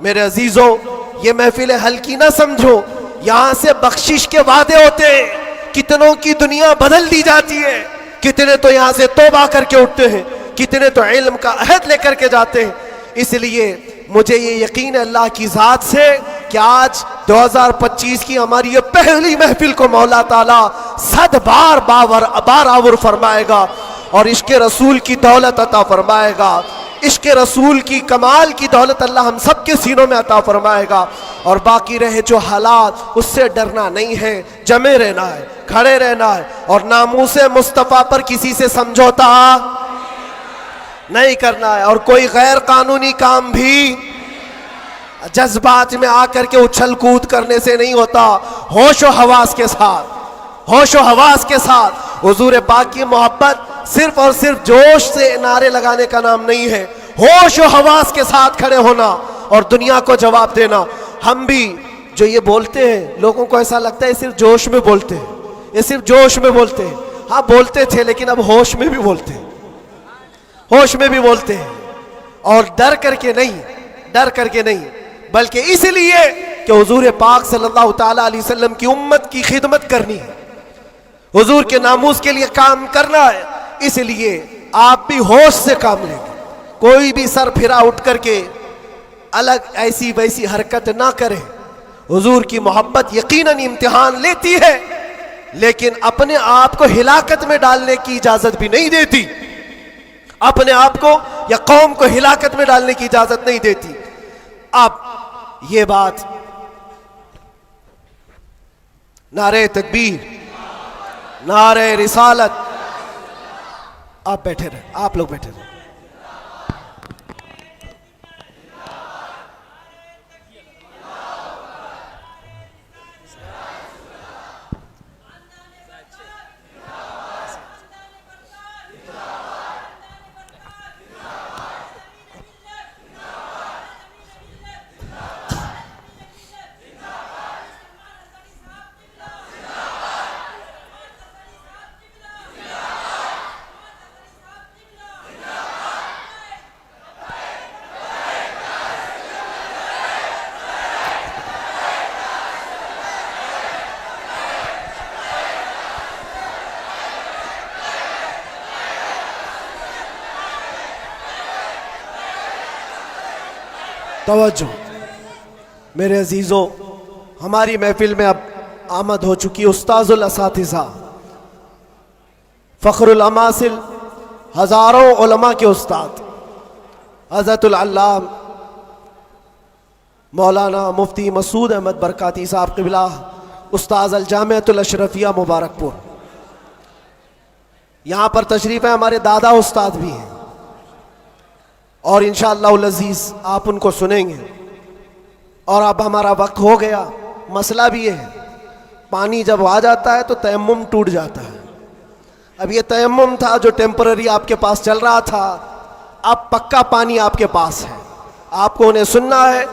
मेरे अजीजों, ये महफिलें हल्की ना समझो। यहां से बख्शिश के वादे होते हैं, कितनों की दुनिया बदल दी जाती है, कितने तो यहां से तौबा करके उठते हैं, कितने तो इल्म का अहद लेकर के जाते हैं। इसलिए मुझे ये यकीन है अल्लाह की ज़ात से कि आज 2025 की हमारी ये पहली महफिल को मौला ताला 100 बार बारावर फरमाएगा और इश्क़ रसूल की दौलत अता फरमाएगा। इश्क़ रसूल की कमाल की दौलत अल्लाह हम सब के सीनों में अता फरमाएगा। और बाकी रहे जो हालात, उससे डरना नहीं है, जमे रहना है, खड़े रहना है और नामूसे मुस्तफ़ा पर किसी से समझौता नहीं करना है और कोई गैर कानूनी काम भी जज्बात में आकर के उछल कूद करने से नहीं होता, होशो हवास के साथ, होशो हवास के साथ। हुजूर पाक की मोहब्बत सिर्फ और सिर्फ जोश से नारे लगाने का नाम नहीं है, होशो हवास के साथ खड़े होना और दुनिया को जवाब देना। हम भी जो ये बोलते हैं, लोगों को ऐसा लगता है सिर्फ जोश में बोलते हैं, ये सिर्फ जोश में बोलते हैं। हाँ बोलते थे, लेकिन अब होश में भी बोलते हैं, होश में भी बोलते हैं। और डर करके नहीं, डर करके नहीं, बल्कि इसलिए कि हुजूर पाक सल्लल्लाहु ताला अलैहि वसल्लम की उम्मत की खिदमत करनी है, हुजूर के नामूस के लिए काम करना है। इसलिए आप भी होश से काम लेंगे, कोई भी सर फिरा उठ करके अलग ऐसी वैसी हरकत ना करें। हुजूर की मोहब्बत यकीनन इम्तिहान लेती है, लेकिन अपने आप को हिलाकत में डालने की इजाजत भी नहीं देती, अपने आप को या कौम को हिलाकत में डालने की इजाजत नहीं देती। अब ये बात, नारे तकबीर, नारे रिसालत। आप बैठे रहे, आप लोग बैठे रहे। तवज्जो मेरे अजीज़ों, हमारी महफिल में अब आमद हो चुकी उस्ताजुल असातिज़ा, फ़ख्रुल अमासिल, हज़ारों उलमा के उस्ताद हज़रतुल अल्लाम मौलाना मुफ्ती मसूद अहमद बरकाती साहब क़िबला, उस्ताज़ अल जामिअतुल अशरफिया मुबारकपुर। यहाँ पर तशरीफ़ है, हमारे दादा उस्ताद भी हैं और इंशाअल्लाह अज़ीज़ आप उनको सुनेंगे। और अब हमारा वक्त हो गया, मसला भी है, पानी जब आ जाता है तो तयम्मुम टूट जाता है। अब ये तयम्मुम था जो टेम्पररी आपके पास चल रहा था, अब पक्का पानी आपके पास है, आपको उन्हें सुनना है।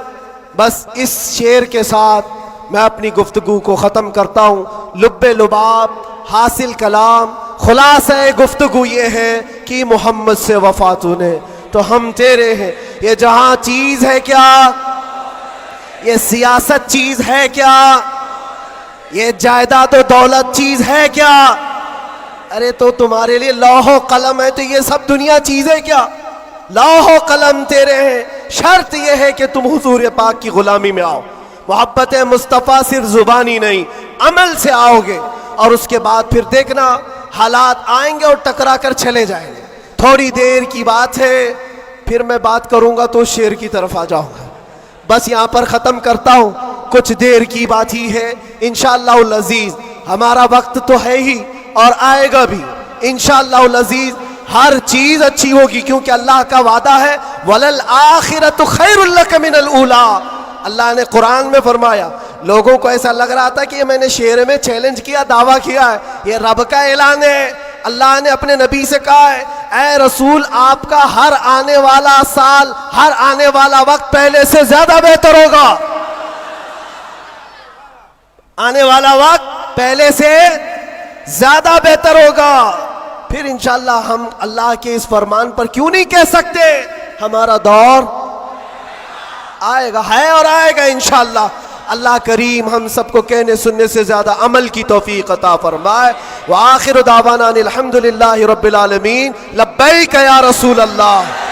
बस इस शेर के साथ मैं अपनी गुफ्तगू को ख़त्म करता हूँ। लुब्बे लुबाब हासिल कलाम, खुलासा गुफ्तगू ये है कि मोहम्मद से वफ़ा तूने तो हम तेरे हैं। ये जहां चीज है क्या, ये सियासत चीज है क्या, ये जायदाद और दौलत चीज है क्या? अरे तो तुम्हारे लिए लौह कलम है तो ये सब दुनिया चीज है क्या? लौह कलम तेरे हैं, शर्त यह है कि तुम हुजूर पाक की गुलामी में आओ। मोहब्बत मुस्तफ़ा सिर्फ जुबानी नहीं, अमल से आओगे और उसके बाद फिर देखना हालात आएंगे और टकरा कर चले जाएंगे। थोड़ी देर की बात है, फिर मैं बात करूंगा तो शेर की तरफ आ जाऊंगा। बस यहाँ पर ख़त्म करता हूँ, कुछ देर की बात ही है। इंशाअल्लाह अज़ीज़ हमारा वक्त तो है ही और आएगा भी इंशाअल्लाह अज़ीज़। हर चीज़ अच्छी होगी क्योंकि अल्लाह का वादा है, वलल आखिरतु खैरुल लक मिनल ऊला। अल्लाह ने कुरान में फरमाया। लोगों को ऐसा लग रहा था कि ये मैंने शेर में चैलेंज किया, दावा किया है, ये रब का ऐलान है। अल्लाह ने अपने नबी से कहा है, ऐ रसूल आपका हर आने वाला साल, हर आने वाला वक्त पहले से ज्यादा बेहतर होगा। आने वाला वक्त पहले से ज्यादा बेहतर होगा। फिर इंशाअल्लाह हम अल्लाह के इस फरमान पर क्यों नहीं कह सकते हमारा दौर आएगा, है और आएगा इंशाअल्लाह। अल्लाह करीम हम सबको कहने सुनने से ज्यादा अमल की तौफीक अता फरमाए। व आखिर दावाना अनिल हम्दुलिल्लाहि रब्बिल आलमीन, लब्बैक या रसूल अल्लाह।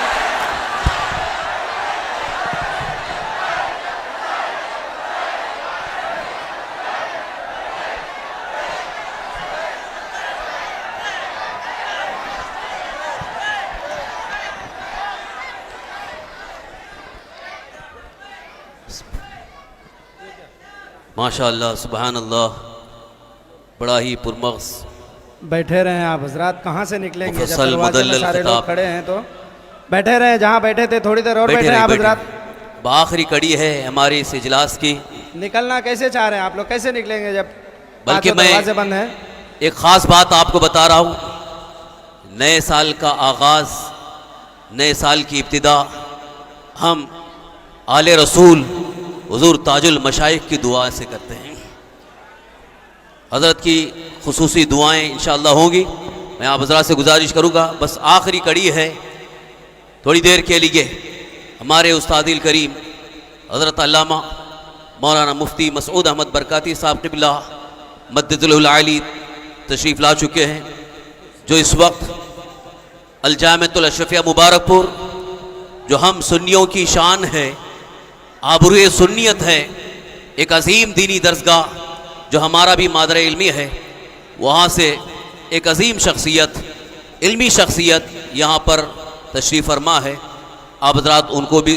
माशाअल्लाह सुबहान अल्लाह, बड़ा ही पुरमग़्ज़। बैठे रहें आप हजरात, कहाँ से निकलेंगे जब मुफस्सल दरवाजे में मुदल्लल सारे खिताब। लोग खड़े हैं तो बैठे रहें जहाँ बैठे थे, थोड़ी देर और बैठे हैं आप हजरात। आखिरी कड़ी है हमारे इस इजलास की, निकलना कैसे चाह रहे हैं आप लोग? कैसे निकलेंगे जब बल्कि पांचों मैं दरवाजे बंद हैं? एक ख़ास बात आपको बता रहा हूँ। नए साल का आगाज़, नए साल की इब्तिदा हम आले रसूल हुजूर ताजुल मशाइख की दुआ से करते हैं। हज़रत की खुसूसी दुआएं इंशाअल्लाह होंगी। मैं आप हज़रात से गुजारिश करूँगा, बस आखिरी कड़ी है, थोड़ी देर के लिए हमारे उस्तादिल करीम हज़रत अल्लामा मौलाना मुफ्ती मसूद अहमद बरकाती साहब क़िबला मद्दतुल आली तशरीफ़ ला चुके हैं, जो इस वक्त अल-जामिअतुल अशरफिया मुबारकपुर, जो हम सुन्नियों की शान है, आबरूए सुन्नियत है, एक अजीम दीनी दरसगाह जो हमारा भी मादर इल्मी है, वहाँ से एक अजीम शख्सियत, इल्मी शख्सियत यहाँ पर तशरीफ़ फरमा है। आप हज़रात उनको भी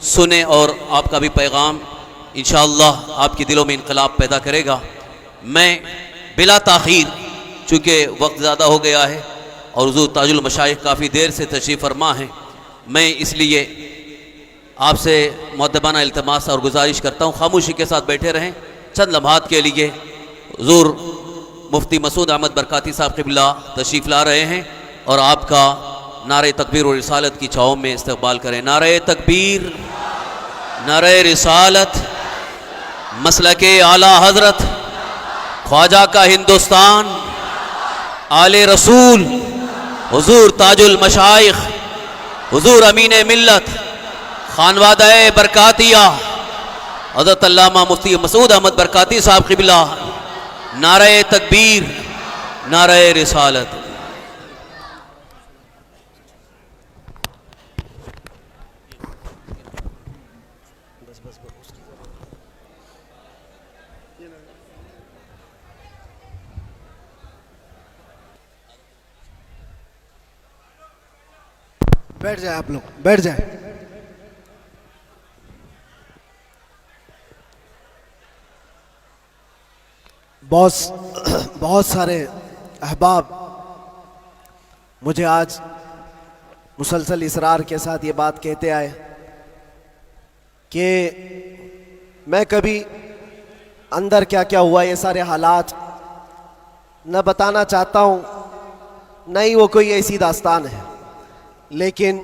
सुने और आपका भी पैगाम इंशाअल्लाह आपके दिलों में इनकलाब पैदा करेगा। मैं बिला ताख़ीर, चूँकि वक्त ज़्यादा हो गया है और हुज़ूर ताजुल मशाइख काफ़ी देर से तशरीफ़ फरमा है, मैं इसलिए आपसे मुअद्दबाना इल्तिमास और गुजारिश करता हूँ, खामोशी के साथ बैठे रहें। चंद लम्हात के लिए हुज़ूर मुफ्ती मसूद अहमद बरकाती साहब क़िबला तशरीफ़ ला रहे हैं और आपका नारे तकबीर और रिसालत की छाँव में इस्तक़बाल करें। नारे तकबीर, नारे रिसालत, मसलके आला हज़रत, ख्वाजा का हिंदुस्तान, आले रसूल, हुज़ूर ताजुल मशाइख, हुज़ूर अमीन मिल्लत, खानवादा बरकातिया हज़रत अल्लामा मुफ्ती मसूद अहमद बरकाती साहब क़िबला। नारे तकबीर, नारे रिसालत। बैठ जाए, आप लोग बैठ जाए। बहुत सारे अहबाब मुझे आज मुसलसल इसरार के साथ ये बात कहते आए कि मैं कभी अंदर क्या क्या हुआ ये सारे हालात न बताना चाहता हूँ, नहीं वो कोई ऐसी दास्तान है, लेकिन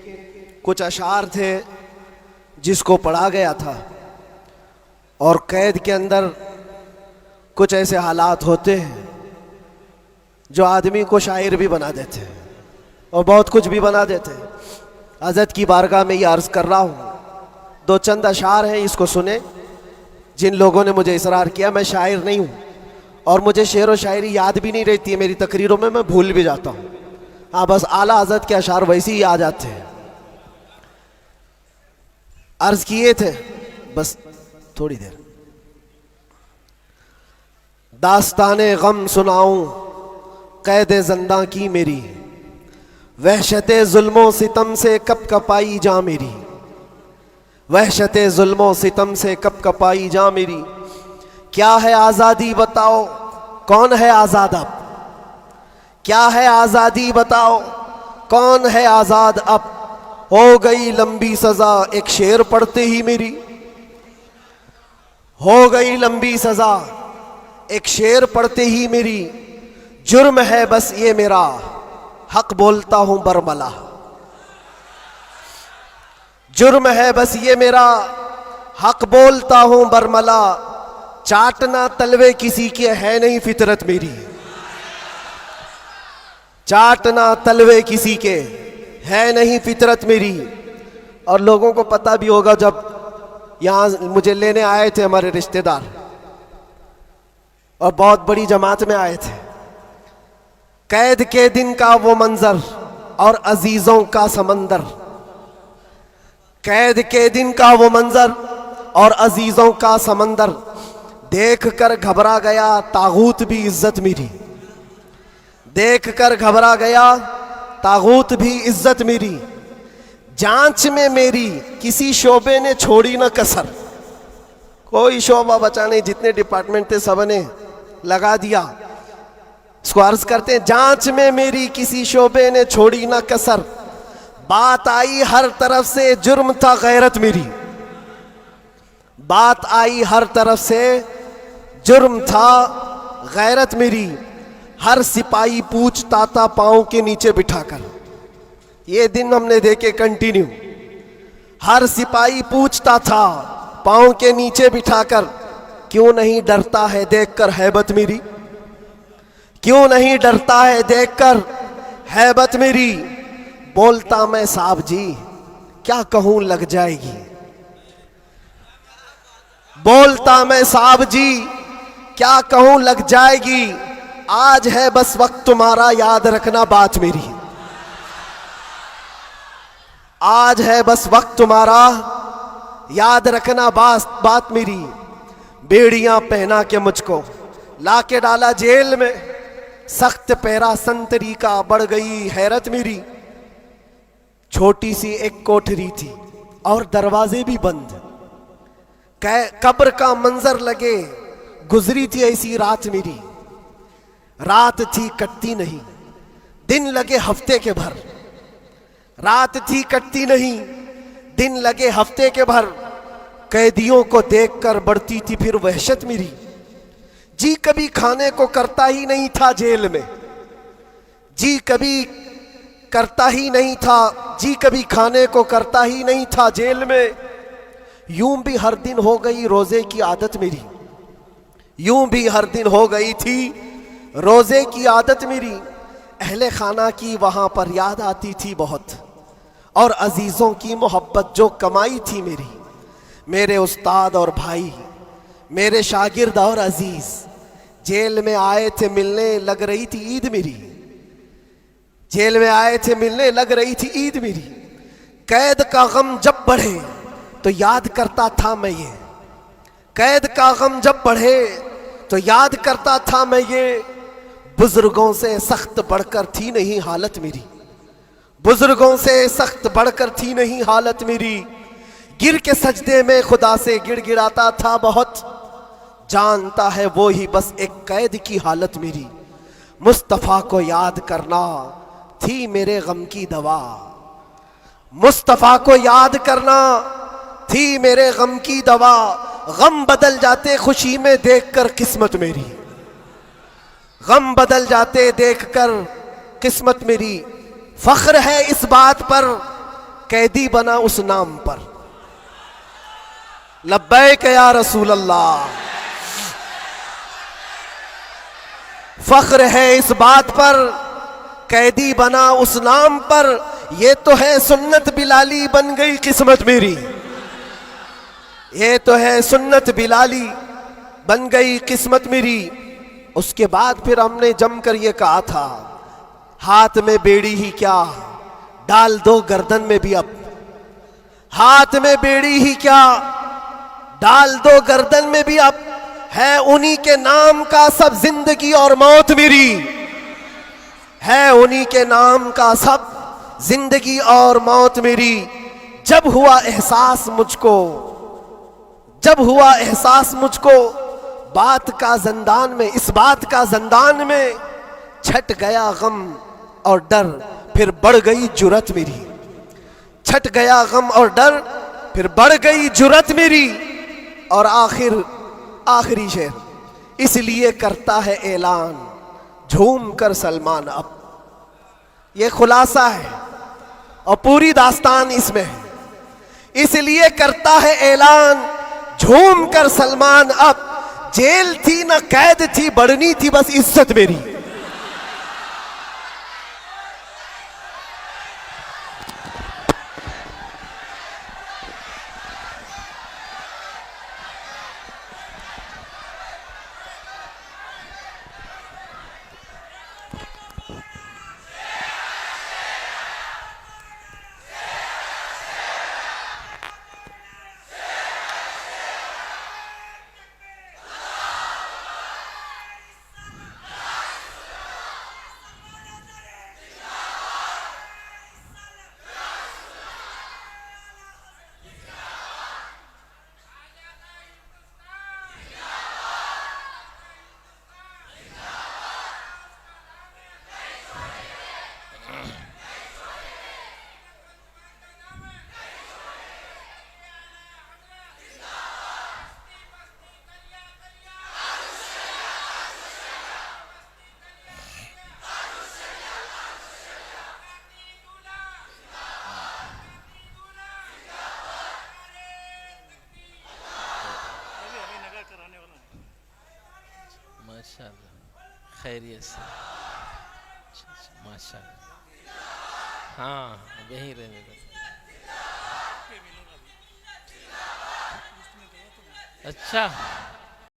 कुछ अशार थे जिसको पढ़ा गया था और कैद के अंदर कुछ ऐसे हालात होते हैं जो आदमी को शायर भी बना देते हैं और बहुत कुछ भी बना देते हैं। हज़रत की बारगाह में ये अर्ज़ कर रहा हूँ, दो चंद अशार हैं, इसको सुने। जिन लोगों ने मुझे इसरार किया, मैं शायर नहीं हूँ और मुझे शेर व शायरी याद भी नहीं रहती है मेरी तकरीरों में, मैं भूल भी जाता हूँ। हाँ, बस आला हज़रत के अशार वैसे ही आ जाते हैं। अर्ज़ किए थे, बस थोड़ी देर। दास्ताने गम सुनाऊं कैदे ज़िंदा की मेरी, वहशते जुल्मों सितम से कब कपाई जा मेरी, वहशते जुल्मों सितम से कब कपाई जा मेरी। क्या है आज़ादी बताओ, कौन है आज़ाद अब, क्या है आज़ादी बताओ, कौन है आज़ाद अब। हो गई लंबी सज़ा एक शेर पढ़ते ही मेरी, हो गई लंबी सज़ा एक शेर पढ़ते ही मेरी। जुर्म है बस ये मेरा, हक बोलता हूं बरमला, जुर्म है बस ये मेरा, हक बोलता हूं बरमला। चाटना तलवे किसी के है नहीं फितरत मेरी, चाटना तलवे किसी के है नहीं फितरत मेरी। और लोगों को पता भी होगा, जब यहाँ मुझे लेने आए थे हमारे रिश्तेदार और बहुत बड़ी जमात में आए थे, कैद के दिन का वो मंजर और अजीजों का समंदर, कैद के दिन का वो मंजर और अजीजों का समंदर, देख कर घबरा गया तागूत भी इज्जत मेरी, देख कर घबरा गया तागूत भी इज्जत मेरी। जांच में मेरी किसी शोबे ने छोड़ी न कसर, कोई शोबा बचा नहीं, जितने डिपार्टमेंट थे सब ने लगा दिया। इसको अर्ज करते हैं, जांच में मेरी किसी शोबे ने छोड़ी ना कसर, बात आई हर तरफ से जुर्म था गैरत मेरी, बात आई हर तरफ से, जुर्म था गैरत मेरी, हर सिपाही पूछता था पांव के नीचे बिठाकर। ये दिन हमने देखे कंटिन्यू। हर सिपाही पूछता था पांव के नीचे बिठाकर, क्यों नहीं डरता है देखकर हैबत मेरी, क्यों नहीं डरता है देखकर हैबत मेरी। बोलता मैं साहब जी क्या कहूं लग जाएगी, बोलता मैं साहब जी क्या कहूं लग जाएगी। आज है बस वक्त तुम्हारा, याद रखना बात मेरी। आज है बस वक्त तुम्हारा, याद रखना बात मेरी। बेड़ियां पहना के मुझको लाके डाला जेल में, सख्त पहरा संतरी का बढ़ गई हैरत मेरी। छोटी सी एक कोठरी थी और दरवाजे भी बंद, कब्र का मंजर लगे, गुजरी थी ऐसी रात मेरी। रात थी कटती नहीं, दिन लगे हफ्ते के भर। रात थी कटती नहीं, दिन लगे हफ्ते के भर। कैदियों को देखकर बढ़ती थी फिर वहशत मेरी। जी कभी खाने को करता ही नहीं था जेल में, जी कभी करता ही नहीं था, जी कभी खाने को करता ही नहीं था जेल में। यूं भी हर दिन हो गई रोजे की आदत मेरी, यूं भी हर दिन हो गई थी रोजे की आदत मेरी। अहले खाना की वहां पर याद आती थी बहुत, और अजीजों की मोहब्बत जो कमाई थी मेरी। मेरे उस्ताद और भाई, मेरे शागिर्द और अजीज जेल में आए थे मिलने, लग रही थी ईद मेरी। जेल में आए थे मिलने, लग रही थी ईद मेरी। कैद का गम जब बढ़े तो याद करता था मैं ये, कैद का गम जब बढ़े तो याद करता था मैं ये। बुजुर्गों से सख्त बढ़कर थी नहीं हालत मेरी, बुजुर्गों से सख्त बढ़कर थी नहीं हालत मेरी। गिर के सजदे में खुदा से गिड़गिड़ाता था बहुत, जानता है वो ही बस एक कैद की हालत मेरी। मुस्तफ़ा को याद करना थी मेरे गम की दवा, मुस्तफ़ा को याद करना थी मेरे गम की दवा। गम बदल जाते खुशी में देखकर किस्मत मेरी, गम बदल जाते देखकर किस्मत मेरी। फख्र है इस बात पर कैदी बना उस नाम पर, लब्बैक या रसूल अल्लाह। फख्र है इस बात पर कैदी बना उस नाम पर। ये तो है सुन्नत बिलाली बन गई किस्मत मेरी, ये तो है सुन्नत बिलाली बन गई किस्मत मेरी। उसके बाद फिर हमने जमकर ये कहा था, हाथ में बेड़ी ही क्या डाल दो गर्दन में भी अब, हाथ में बेड़ी ही क्या डाल दो गर्दन में भी अब। है उन्हीं के नाम का सब जिंदगी और मौत मेरी, है उन्हीं के नाम का सब जिंदगी और मौत मेरी। जब हुआ एहसास मुझको, जब हुआ एहसास मुझको बात का जंदान में, इस बात का जंदान में छट गया गम और डर, फिर बढ़ गई जुरत मेरी। छट गया गम और डर, फिर बढ़ गई जुरत मेरी। और आखिरी शेर, इसलिए करता है ऐलान झूम कर सलमान अब। ये खुलासा है और पूरी दास्तान इसमें है। इसलिए करता है ऐलान झूम कर सलमान अब। जेल थी ना कैद थी, बढ़नी थी बस इज्जत मेरी। माशाल्लाह खैरियत से माशाल्लाह। हाँ यहीं रहने दो। अच्छा